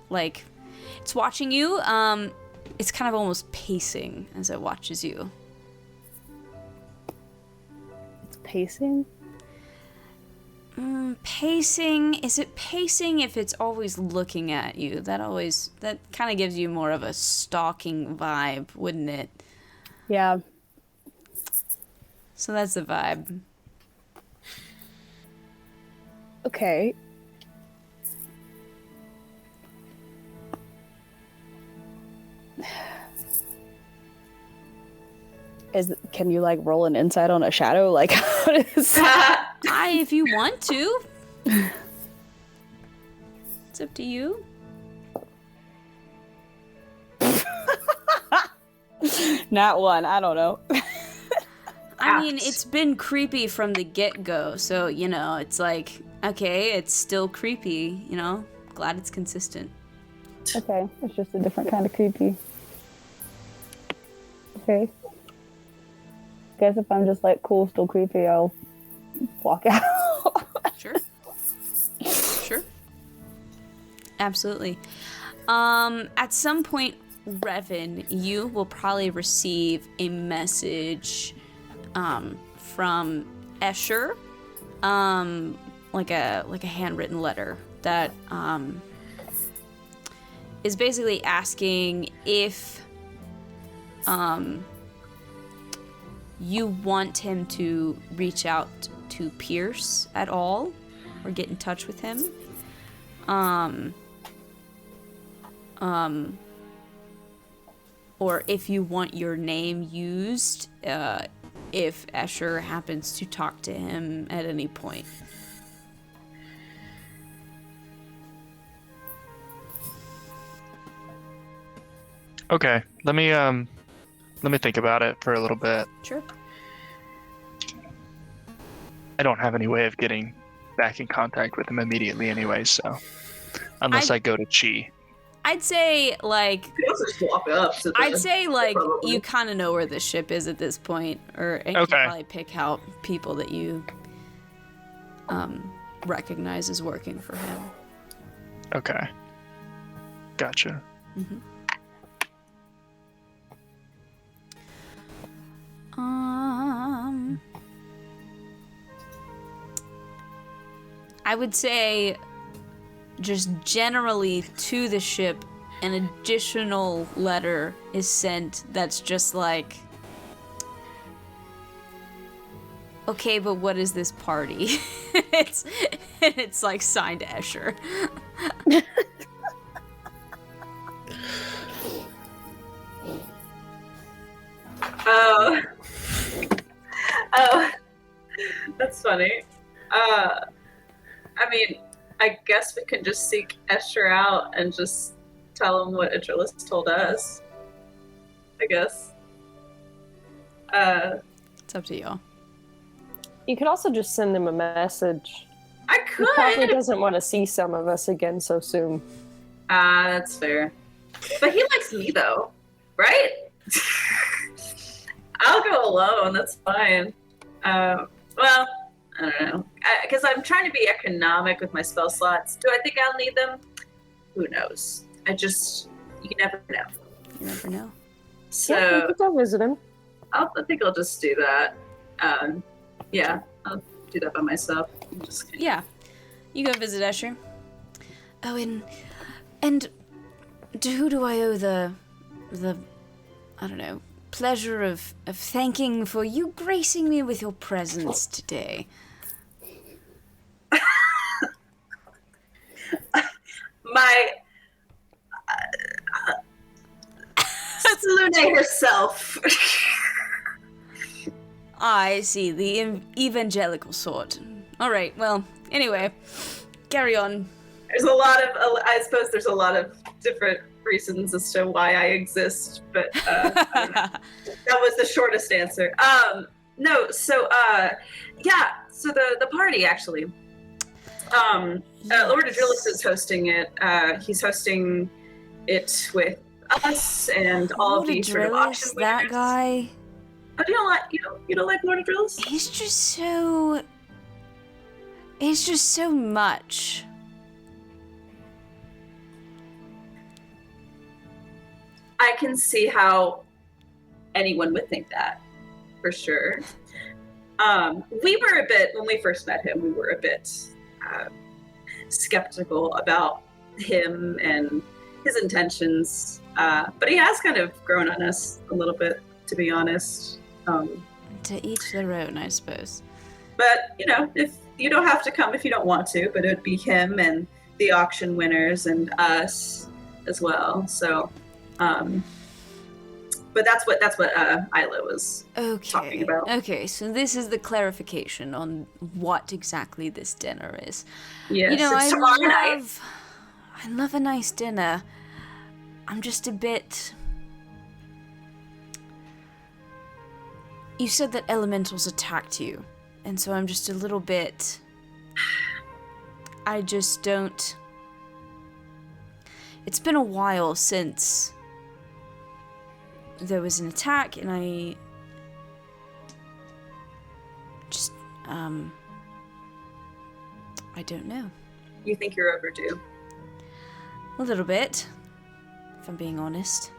like, it's watching you. It's kind of almost pacing as it watches you. It's pacing? Pacing? Is it pacing if it's always looking at you? That kind of gives you more of a stalking vibe, wouldn't it? Yeah. So that's the vibe. Okay. Can you like roll an insight on a shadow? Like, how does... If you want to. It's up to you. Not one. I don't know. I mean, it's been creepy from the get-go, so, you know, it's like, okay, it's still creepy, you know? Glad it's consistent. Okay, it's just a different kind of creepy. Okay. Guess if I'm just like cool, still creepy, I'll walk out. Sure. Sure. Absolutely. At some point, Revan, you will probably receive a message from Escher, like a handwritten letter that is basically asking if you want him to reach out to Pierce at all or get in touch with him. Or if you want your name used, if Escher happens to talk to him at any point. Okay, let me think about it for a little bit. Sure. I don't have any way of getting back in contact with him immediately anyway, so unless I go to Chi. I'd say like You can also just walk up. You kind of know where the ship is at this point, and you can probably pick out people that you recognize as working for him. Okay. Gotcha. Mm-hmm. I would say just generally to the ship an additional letter is sent that's just like, okay, but what is this party? it's like signed Escher. Oh, that's funny. I mean, I guess we can just seek Escher out and just tell him what Idrillis told us. I guess. It's up to y'all. You could also just send him a message. I He probably could. doesn't want to see some of us again so soon. That's fair. But he likes me though, right? I'll go alone. That's fine. Well, I don't know. Because I'm trying to be economic with my spell slots. Do I think I'll need them? Who knows? You never know. You never know. So Yeah, you could go visit him. I think I'll just do that. Yeah, I'll do that by myself. Yeah, you go visit Escher. Oh, and to who do I owe the I don't know, pleasure of thanking for you gracing me with your presence today? Yune herself. I see, the evangelical sort. All right, well, anyway, carry on. There's a lot of, I suppose there's a lot of different reasons as to why I exist, but that was the shortest answer. No, so so the party actually. Lord Adrillis is hosting it. He's hosting it with us and all of the sort of auction winners. That guy. Oh, you don't like Lord Adrillis? He's just so much. I can see how anyone would think that, for sure. We were a bit, when we first met him, we were a bit skeptical about him and his intentions. But he has kind of grown on us a little bit, to be honest. To each their own, I suppose. But, if you don't have to come if you don't want to, but it would be him and the auction winners and us as well. So, but that's what Isla was talking about. Okay, so this is the clarification on what exactly this dinner is. Yes, I tomorrow night. love a nice dinner. I'm just a bit... You said that elementals attacked you, and so I'm just a little bit... I just don't... It's been a while since there was an attack, and I just, I don't know. You think you're overdue? A little bit, if I'm being honest.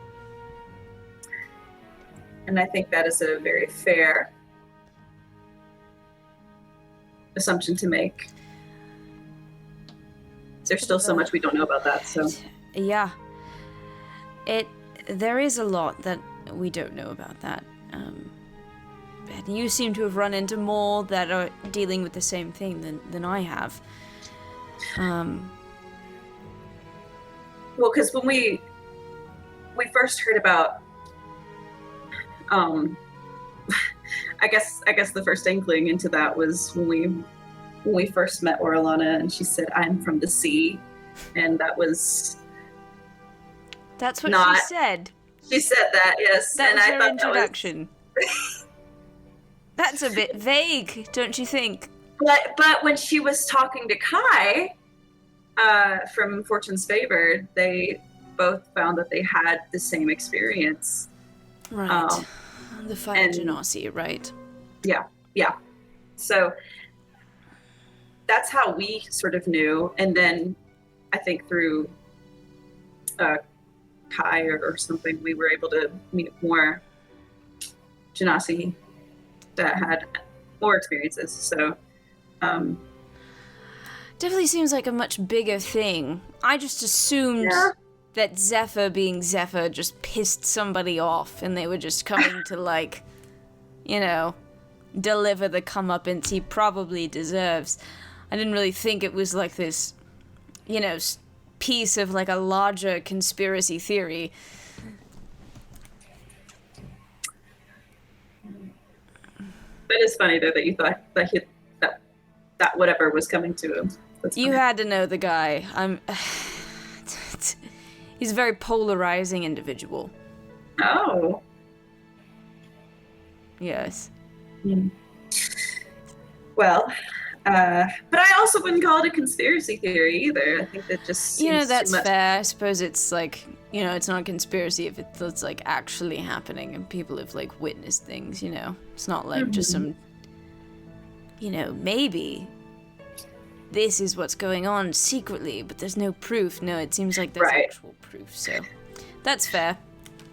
And I think that is a very fair assumption to make. There's still so much we don't know about that, so. Yeah. There is a lot that we don't know about that. And you seem to have run into more that are dealing with the same thing than I have. Well, because when we first heard about, I guess the first inkling into that was when we first met Orlana, and she said, "I'm from the sea," and that was. That's what she said. She said that, yes. That and was I her thought introduction. That's a bit vague, don't you think? But when she was talking to Kai from Fortune's Favor, they both found that they had the same experience. Right. The fire genasi, right? Yeah. So that's how we sort of knew. And then I think through Kai or something, we were able to meet more genasi that had more experiences. So definitely seems like a much bigger thing. I just assumed that Zephyr being Zephyr just pissed somebody off and they were just coming to deliver the comeuppance he probably deserves. I didn't really think it was like this, piece of like a larger conspiracy theory. But it's funny though that you thought that whatever was coming to him. You had to know the guy. He's a very polarizing individual. Oh. Yes. Well, but I also wouldn't call it a conspiracy theory either. I think that just seems that's too much. fair. I suppose it's like, it's not a conspiracy if it's like actually happening and people have like witnessed things, It's not like just some, maybe this is what's going on secretly, but there's no proof. No, it seems like there's actual proof, so that's fair.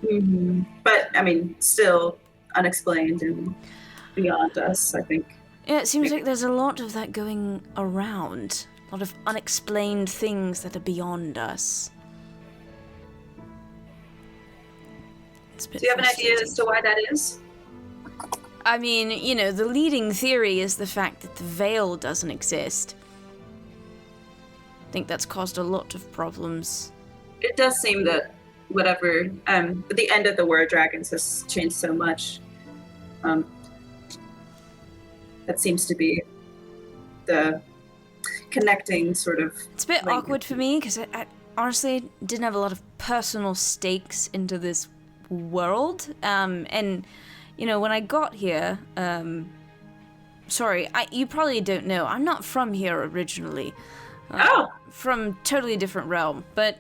Mm-hmm. But, I mean, still unexplained and beyond us, I think. Yeah, it seems like there's a lot of that going around. A lot of unexplained things that are beyond us. Do you have an idea as to why that is? I mean, the leading theory is the fact that the veil doesn't exist. I think that's caused a lot of problems. It does seem that whatever. But the end of the word dragons has changed so much. That seems to be the connecting sort of. It's a bit awkward for me because I honestly didn't have a lot of personal stakes into this world. And, you know, when I got here, sorry, you probably don't know, I'm not from here originally. From totally different realm, but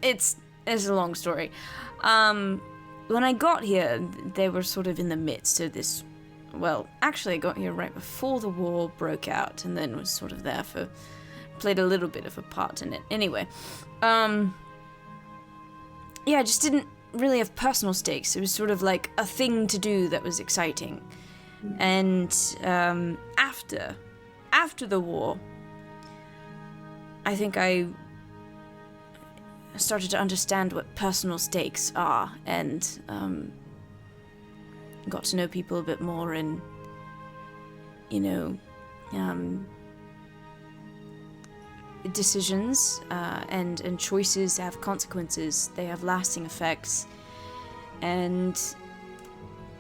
it's a long story. When I got here, they were sort of in the midst of this. Well, actually, I got here right before the war broke out, and then was sort of there played a little bit of a part in it. Anyway, yeah, I just didn't really have personal stakes. It was sort of like a thing to do that was exciting. And after the war, I think I started to understand what personal stakes are, and got to know people a bit more, and you know, decisions and choices have consequences. They have lasting effects, and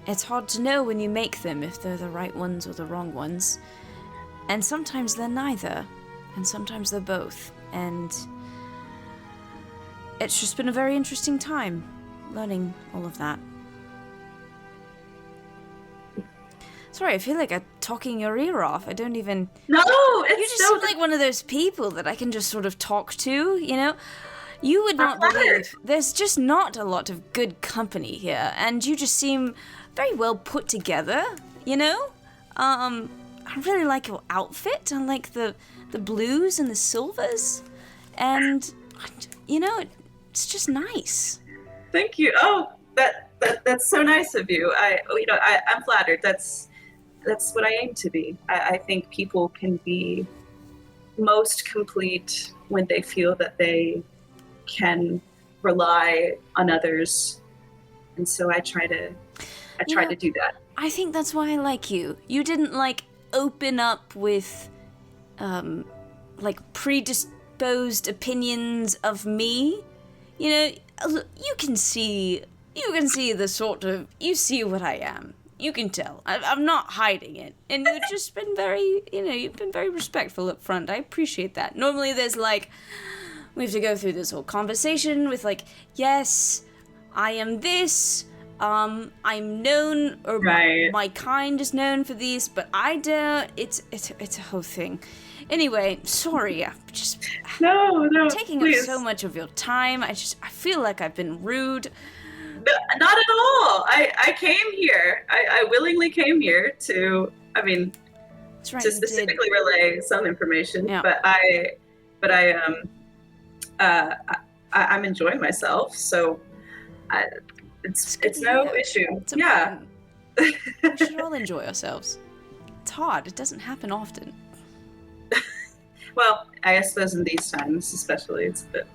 it's hard to know when you make them if they're the right ones or the wrong ones. And sometimes they're neither, and sometimes they're both. And it's just been a very interesting time learning all of that. Sorry, I feel like I'm talking your ear off. I don't even... No, it's You just seem like one of those people that I can just sort of talk to, you know? You would not believe there's just not a lot of good company here, and you just seem very well put together, you know? I really like your outfit. I like the blues and the silvers, and you know, it's just nice. Thank you. Oh, that's so nice of you. I'm flattered. That's what I aim to be. I think people can be most complete when they feel that they can rely on others, and so I try to do that. I think that's why I like you. You didn't open up with predisposed opinions of me. You know, you can see the sort of, you see what I am. You can tell. I'm not hiding it. And you've just been you've been very respectful up front. I appreciate that. Normally there's we have to go through this whole conversation with yes, I am this, I'm known, or right. my kind is known for these, but I don't. It's a whole thing. Anyway, sorry, I'm just no, taking please. up so much of your time. I feel like I've been rude. Not at all. I came here. I willingly came here to. That's right, to specifically relay some information. Yeah. But I'm enjoying myself, so it's no issue. It's yeah. We should all enjoy ourselves. It's hard. It doesn't happen often. Well, I suppose in these times, especially, it's a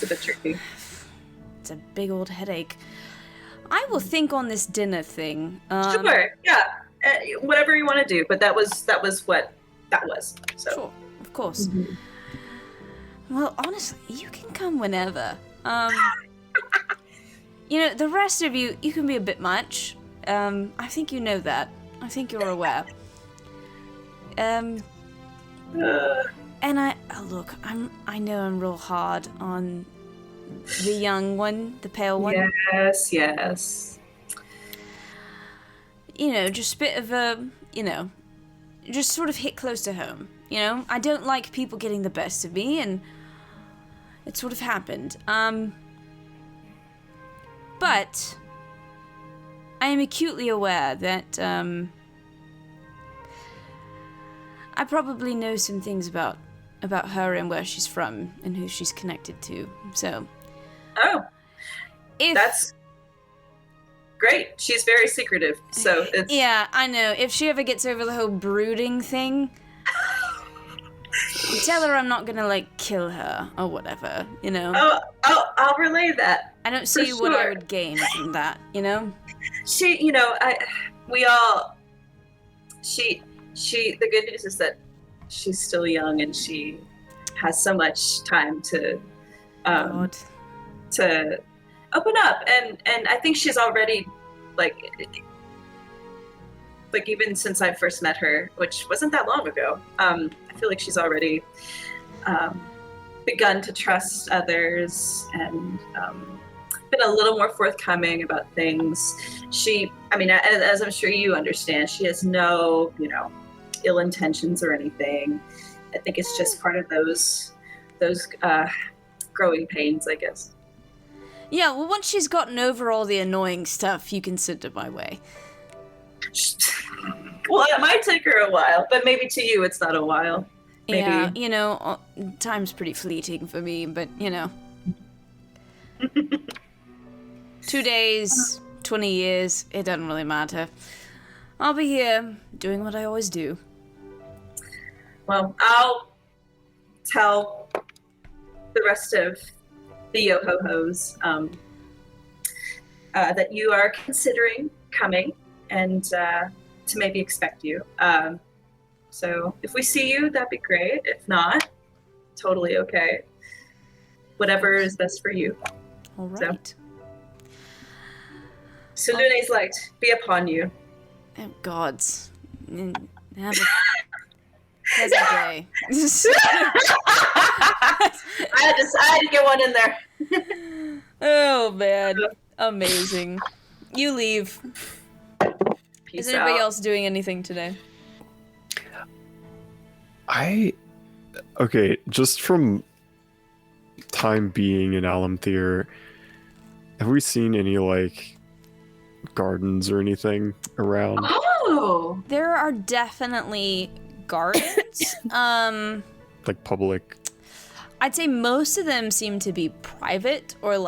bit tricky. It's a big old headache. I will think on this dinner thing. Sure. Yeah. Whatever you want to do, but that was what that was. So. Sure, of course. Mm-hmm. Well, honestly, you can come whenever. You know, the rest of you can be a bit much. I think you know that. I think you're aware. And I know I'm real hard on the young one, the pale one. Yes. You know, just a bit of a, just sort of hit close to home. You know, I don't like people getting the best of me, and it sort of happened. But I am acutely aware that I probably know some things about her and where she's from and who she's connected to. So, that's great. She's very secretive, so it's... Yeah, I know. If she ever gets over the whole brooding thing, tell her I'm not gonna kill her or whatever, you know. I'll relay that. I don't see what I would gain from that, you know. The good news is that she's still young and she has so much time to to open up, and I think she's already like even since I first met her, which wasn't that long ago. I feel like she's already begun to trust others and been a little more forthcoming about things. As I'm sure you understand, she has no, ill intentions or anything. I think it's just part of those growing pains, I guess. Yeah, well, once she's gotten over all the annoying stuff, you can send it my way. Well, it might take her a while, but maybe to you it's not a while. Maybe. Yeah, time's pretty fleeting for me, but, 2 days, 20 years, it doesn't really matter. I'll be here, doing what I always do. Well, I'll tell the rest of the Yo-Ho-Hos that you are considering coming and to maybe expect you. So if we see you, that'd be great. If not, totally okay. Whatever is best for you. All right. So Lune's light be upon you. Oh, gods. Have a pleasant day. I had to get one in there. Oh, man. Amazing. You leave. Peace Is anybody out. else doing anything today? Okay, just from time being in Alymthyr, have we seen any, gardens or anything around? Oh! There are definitely gardens. Like public? I'd say most of them seem to be private or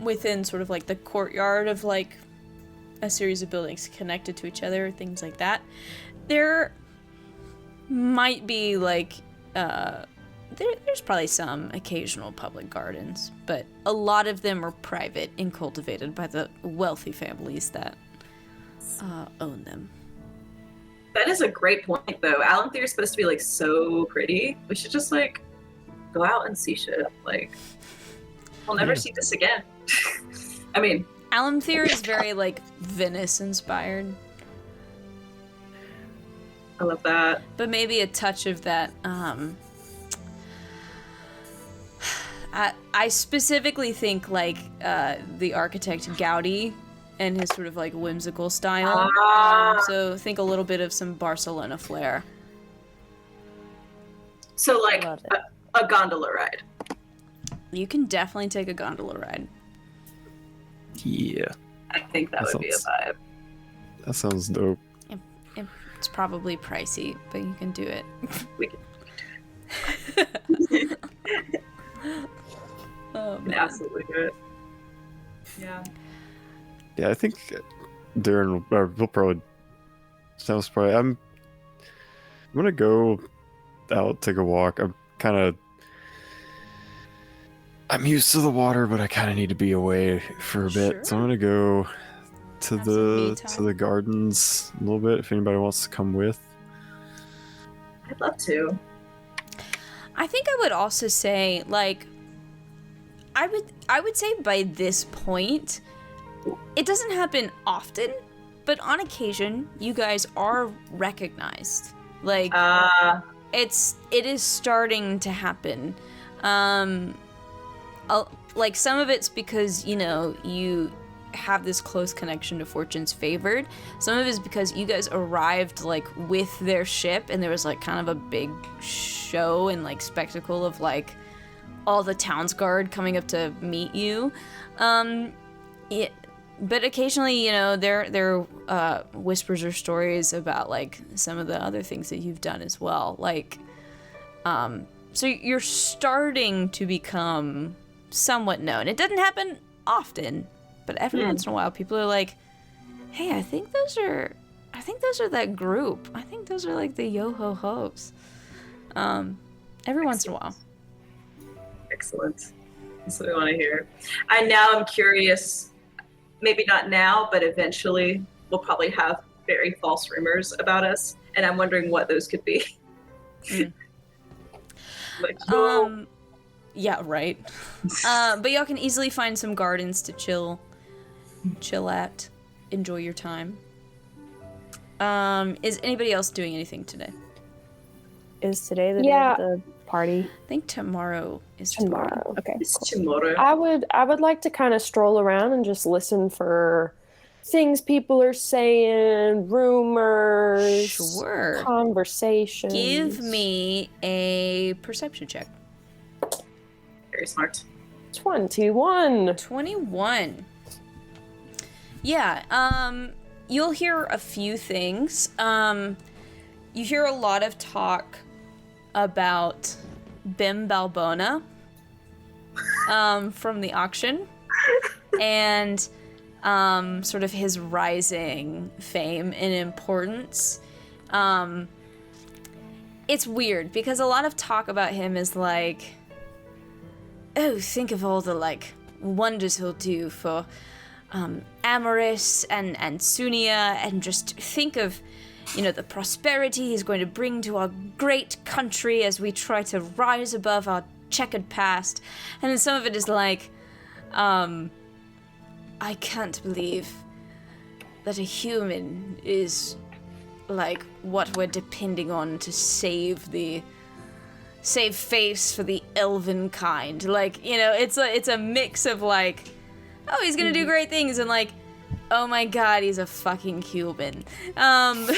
within sort of the courtyard of a series of buildings connected to each other, things like that. There might be there's probably some occasional public gardens, but a lot of them are private and cultivated by the wealthy families that own them. That is a great point, though. Alymthyr is supposed to be so pretty. We should just go out and see shit. We'll never see this again. I mean, Alymthyr is very Venice inspired, I love that. but maybe a touch of that. I specifically think the architect Gaudi and his sort of whimsical style. So think a little bit of some Barcelona flair. So Love it. a gondola ride. You can definitely take a gondola ride. Yeah. I think that That would be a sounds- vibe. That sounds dope. It's probably pricey, but you can do it. We can Oh, man. absolutely do it. Yeah. Yeah, I think Darren will probably. Sounds probably. I'm gonna go out, take a walk. I'm used to the water, but I kind of need to be away for a bit. So I'm gonna go to Have some me time. the gardens a little bit. If anybody wants to come with. I'd love to. I think I would also say I would say by this point, it doesn't happen often, but on occasion you guys are recognized. It is starting to happen. Some of it's because you have this close connection to Fortune's Favored. Some of it is because you guys arrived with their ship, and there was kind of a big show and spectacle of all the town's guard coming up to meet you. But occasionally, there are whispers or stories about some of the other things that you've done as well. So you're starting to become somewhat known. It doesn't happen often, but every once in a while, people are like, "Hey, I think those are that group. I think those are the Yo-Ho-Hos." Every once in a while. Excellent. That's what we want to hear. I now am curious, maybe not now, but eventually we'll probably have very false rumors about us, and I'm wondering what those could be. Yeah, right. But y'all can easily find some gardens to chill at, enjoy your time. Is anybody else doing anything today? Is today the day of the party? I think tomorrow is Tomorrow. Okay. It's Cool. tomorrow. I would like to kind of stroll around and just listen for things people are saying, rumors, Sure. conversations. Give me a perception check. Very smart. 21. 21. Yeah, you'll hear a few things. You hear a lot of talk about Bim Balbona from the auction and sort of his rising fame and importance. It's weird because a lot of talk about him is like, oh, think of all the like wonders he'll do for Amaris and Sunia, and just think of, you know, the prosperity he's going to bring to our great country as we try to rise above our checkered past. And then some of it is like, I can't believe that a human is like what we're depending on to save face for the elven kind. Like, you know, it's a mix of like, oh, he's gonna do great things, and like, oh my god, he's a fucking human. But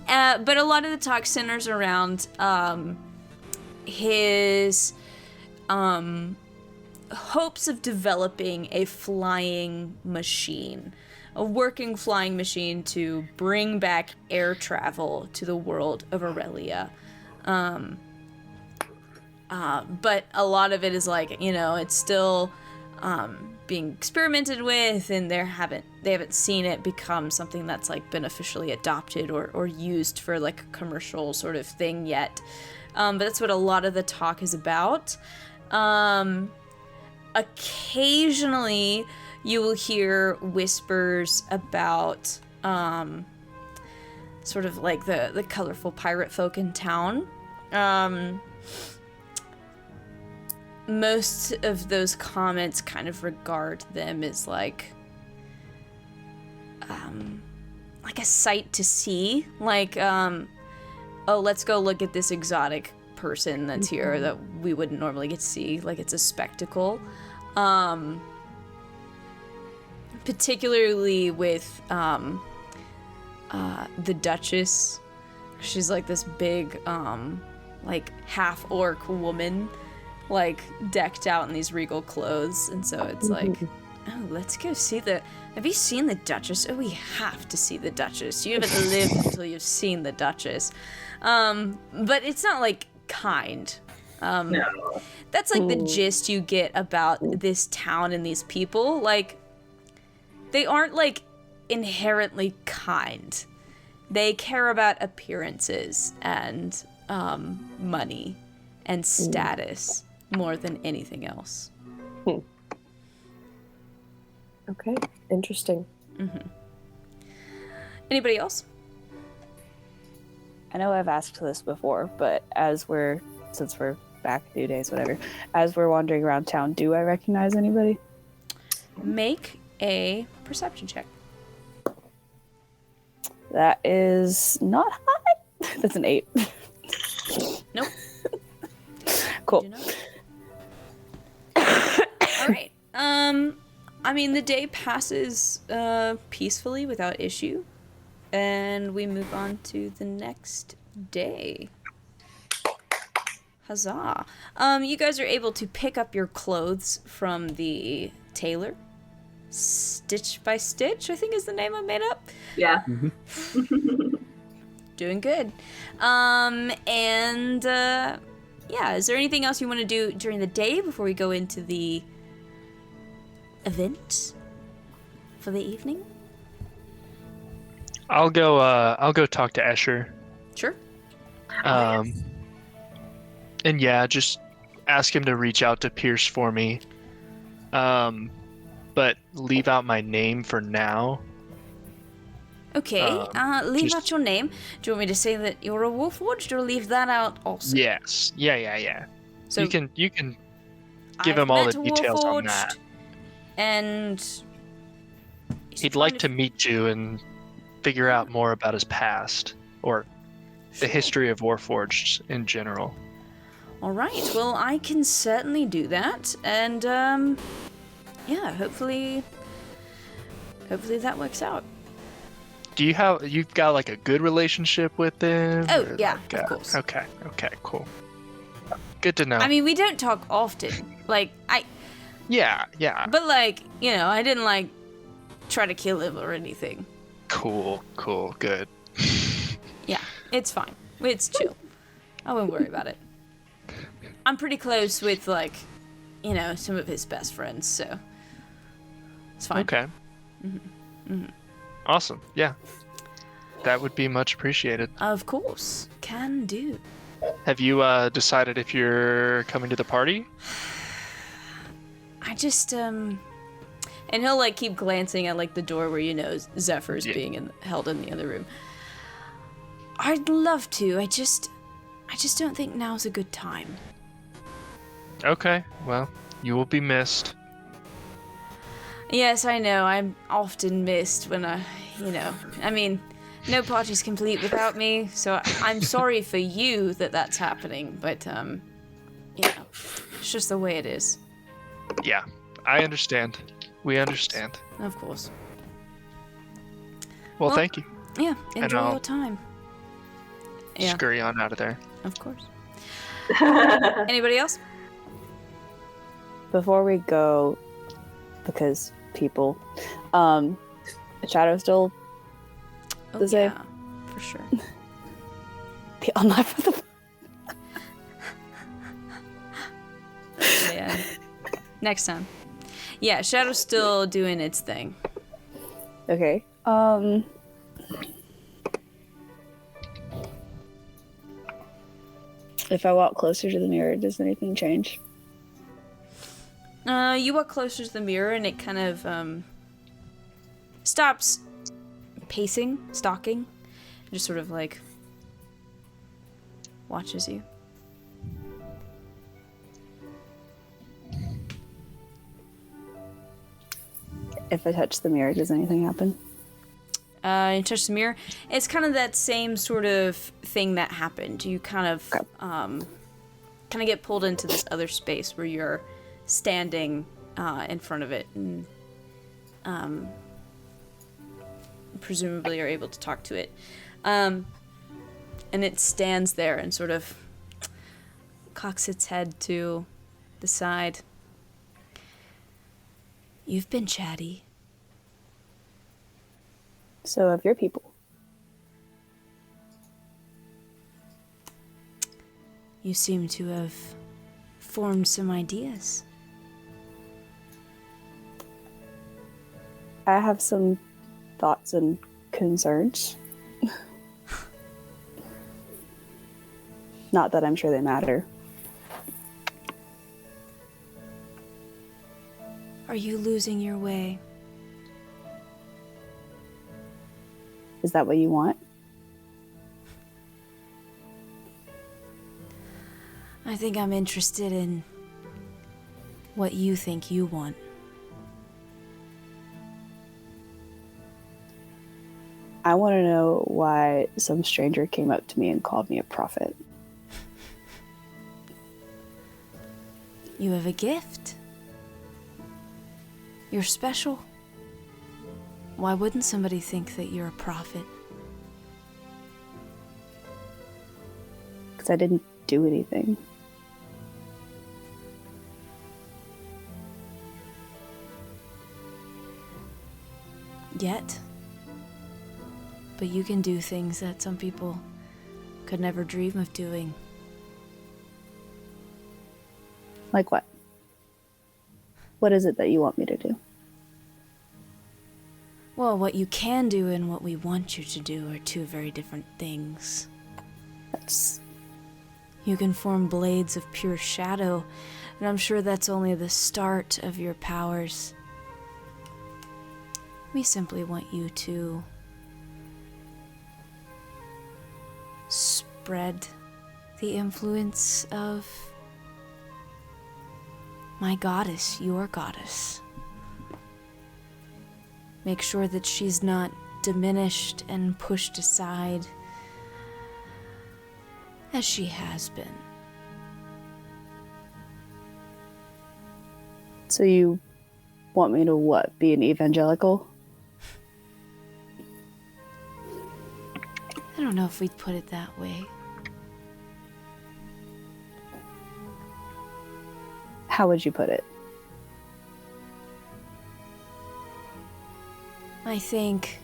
a lot of the talk centers around his hopes of developing a flying machine, a working flying machine to bring back air travel to the world of Regalia. But a lot of it is like, you know, it's still being experimented with, and they haven't seen it become something that's like beneficially adopted or used for like a commercial sort of thing yet. But that's what a lot of the talk is about. Occasionally you will hear whispers about sort of like the colorful pirate folk in town. Most of those comments kind of regard them as like a sight to see, like oh, let's go look at this exotic person that's here that we wouldn't normally get to see, like it's a spectacle. Particularly with the Duchess. She's like this big like half orc woman, like decked out in these regal clothes, and so it's like, oh, let's go see have you seen the Duchess? Oh, we have to see the Duchess. You haven't lived until you've seen the Duchess. But it's not like kind. No. That's like the gist you get about this town and these people. Like, they aren't like inherently kind. They care about appearances and money and status more than anything else. Okay, interesting. Anybody else? I know I've asked this before, but since we're back a few days, whatever, as we're wandering around town, do I recognize anybody? Make a perception check. That is not high. That's an 8. Nope. Cool. Do not. All right. I mean, the day passes peacefully without issue, and we move on to the next day. Huzzah! You guys are able to pick up your clothes from the tailor. Stitch by Stitch, I think is the name I made up. Yeah. Doing good. Yeah, is there anything else you want to do during the day before we go into the event for the evening? I'll go talk to Escher. Sure. And yeah, just ask him to reach out to Pierce for me. But leave out my name for now. Okay, leave out your name. Do you want me to say that you're a Warforged, or leave that out also? Yes. Yeah. So you can give him all the details on that. And He'd like to meet you and figure out more about his past or the history of Warforged in general. All right. Well, I can certainly do that, and yeah, hopefully that works out. You've got like a good relationship with him? Oh, or yeah, like, of course. Okay, cool. Good to know. I mean, we don't talk often. Yeah. But I didn't try to kill him or anything. Cool, good. Yeah, it's fine. It's chill. I won't worry about it. I'm pretty close with some of his best friends, so it's fine. Okay. Mm-hmm. Awesome. Yeah. That would be much appreciated. Of course. Can do. Have you decided if you're coming to the party? I just and he'll keep glancing at the door where Zephyr's being held in the other room. I'd love to. I just don't think now's a good time. Okay. Well, you will be missed. Yes, I know. I'm often missed when no party's complete without me, so I'm sorry for you that's happening, but, it's just the way it is. Yeah, I understand. We understand. Of course. Well, thank you. Yeah, enjoy your time. Yeah, Scurry on out of there. of course. Anybody else? Before we go, because people, Shadow still the same? Yeah, for sure. Be on my for the Yeah. Next time. Yeah, Shadow's still doing its thing. Okay. If I walk closer to the mirror, does anything change? You walk closer to the mirror and it kind of stops pacing, stalking, and just sort of watches you. If I touch the mirror, does anything happen? You touch the mirror. It's kind of that same sort of thing that happened. You kind of get pulled into this other space where you're standing in front of it, and presumably are able to talk to it. And it stands there and sort of cocks its head to the side. You've been chatty. So have your people. You seem to have formed some ideas. I have some thoughts and concerns. Not that I'm sure they matter. Are you losing your way? Is that what you want? I think I'm interested in what you think you want. I want to know why some stranger came up to me and called me a prophet. You have a gift. You're special. Why wouldn't somebody think that you're a prophet? Because I didn't do anything. Yet. But you can do things that some people could never dream of doing. Like what? What is it that you want me to do? Well, what you can do and what we want you to do are two very different things. You can form blades of pure shadow, and I'm sure that's only the start of your powers. We simply want you to spread the influence of my goddess, your goddess. Make sure that she's not diminished and pushed aside as she has been. So you want me to what? Be an evangelical? I don't know if we'd put it that way. How would you put it? I think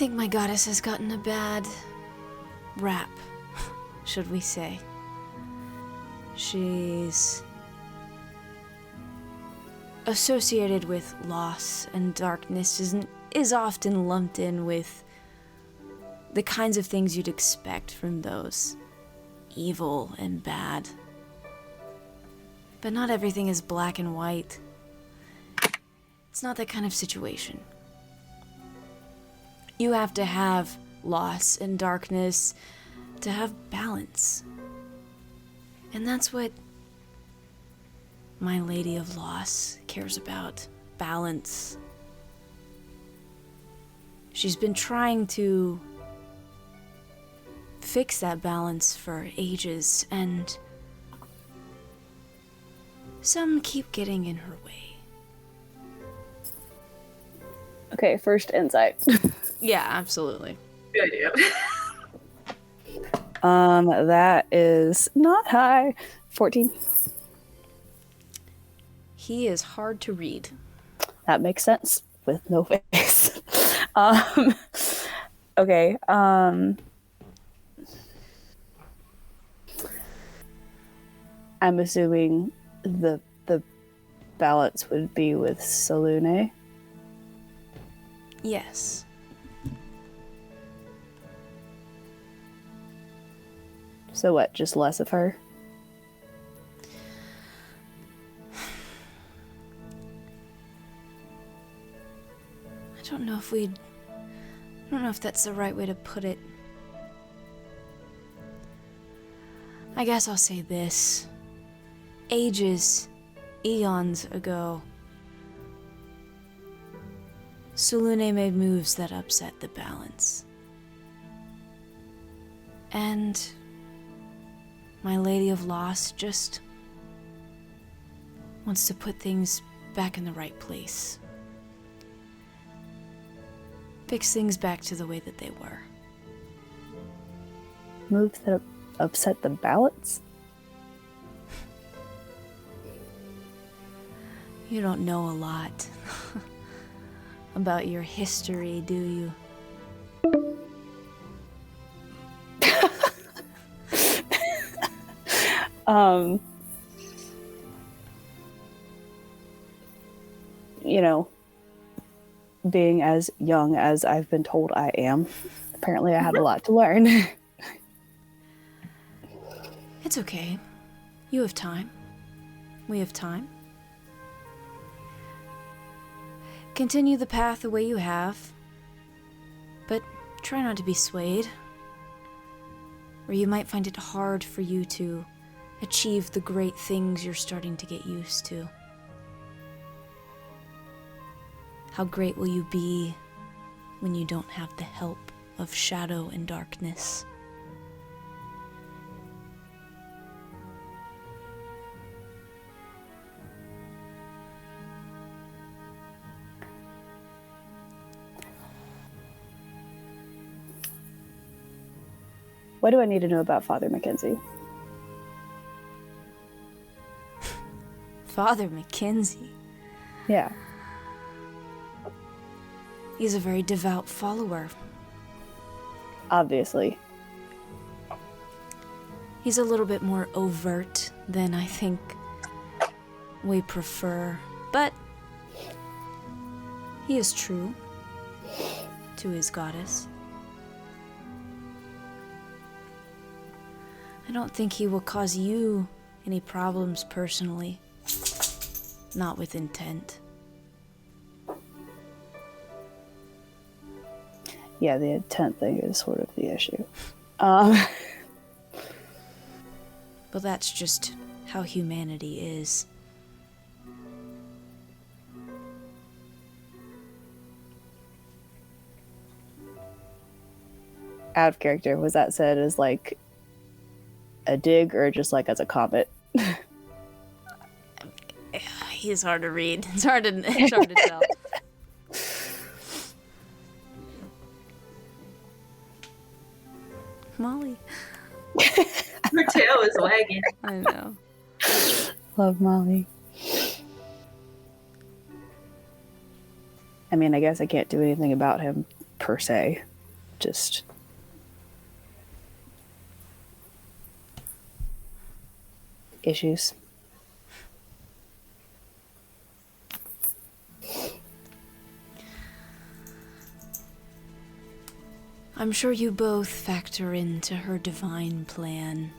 my goddess has gotten a bad rap, should we say. She's associated with loss and darkness, is often lumped in with the kinds of things you'd expect from those evil and bad. But not everything is black and white. It's not that kind of situation. You have to have loss and darkness to have balance. And that's what my Lady of Loss cares about. Balance. She's been trying to fix that balance for ages, and some keep getting in her way. Okay, first insight. Yeah, absolutely. Good idea. That is not high. 14. He is hard to read. That makes sense with no face. Okay. I'm assuming the balance would be with Salune. Yes. So what, just less of her? I don't know if that's the right way to put it. I guess I'll say this. Ages, eons ago, Salune made moves that upset the balance. And my Lady of Loss just wants to put things back in the right place. Fix things back to the way that they were. Moves that upset the balance? You don't know a lot about your history, do you? You know, being as young as I've been told I am, apparently I had a lot to learn. It's okay. You have time. We have time. Continue the path the way you have, but try not to be swayed, or you might find it hard for you to achieve the great things you're starting to get used to. How great will you be when you don't have the help of shadow and darkness? What do I need to know about Father Mackenzie? Father Mackenzie. Yeah. He's a very devout follower. Obviously. He's a little bit more overt than I think we prefer, but he is true to his goddess. I don't think he will cause you any problems personally. Not with intent. Yeah, the intent thing is sort of the issue. But that's just how humanity is. Out of character, was that said as like a dig or just like as a comment? He's hard to read. It's hard to tell. Molly. Her tail is wagging. I know. Love Molly. I mean, I guess I can't do anything about him per se. Just issues. I'm sure you both factor into her divine plan.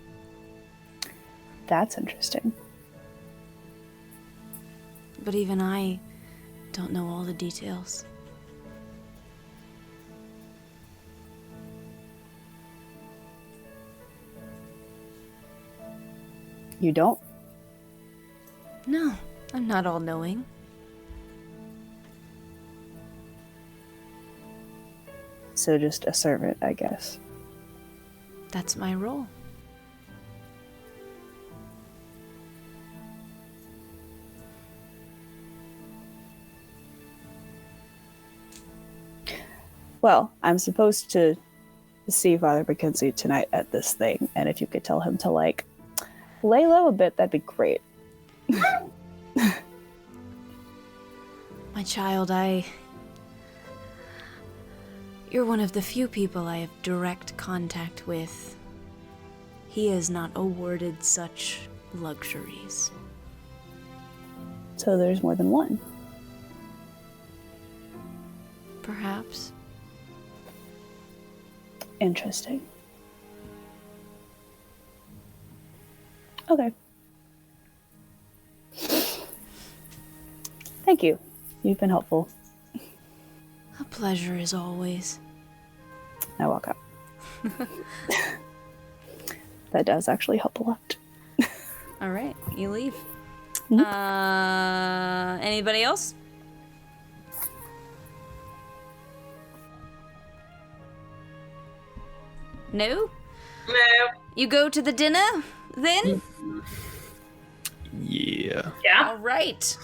That's interesting. But even I don't know all the details. You don't? No, I'm not all-knowing. So just a servant, I guess. That's my role. Well, I'm supposed to see Father Mackenzie tonight at this thing, and if you could tell him to, like, lay low a bit, that'd be great. My child, You're one of the few people I have direct contact with. He is not awarded such luxuries. So there's more than one. Perhaps. Interesting. Okay. Thank you. You've been helpful. A pleasure as always. I walk out. That does actually help a lot. All right, you leave. Mhm. Anybody else? No? No. You go to the dinner, then? Yeah. Yeah. All right.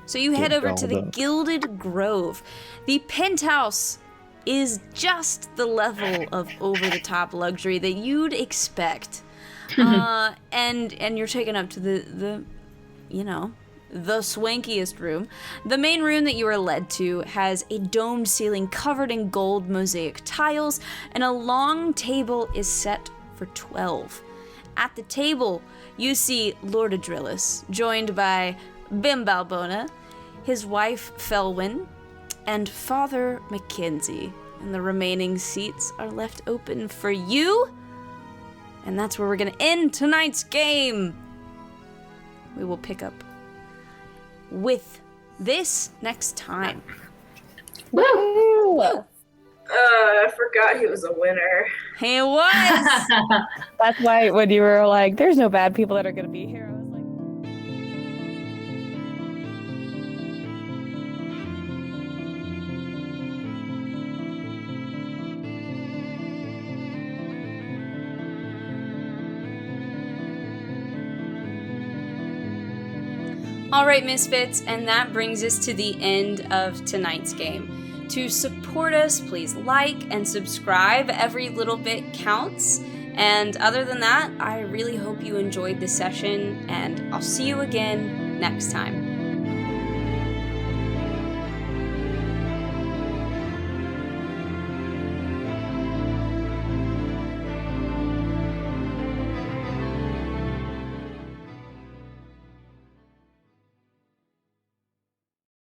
So you head Get over to the dolled up. Gilded Grove. The penthouse is just the level of over-the-top luxury that you'd expect. And you're taken up to the swankiest room. The main room that you are led to has a domed ceiling covered in gold mosaic tiles, and a long table is set for 12. At the table, you see Lord Adrillis, joined by Bim Balbona, his wife Felwyn, and Father Mackenzie. And the remaining seats are left open for you. And that's where we're going to end tonight's game. We will pick up with this next time. Woo! I forgot he was a winner. He was! That's why when you were like, there's no bad people that are going to be here, I was like, All right, Misfits, and that brings us to the end of tonight's game. To support us, please like and subscribe. Every little bit counts. And other than that, I really hope you enjoyed the session, and I'll see you again next time.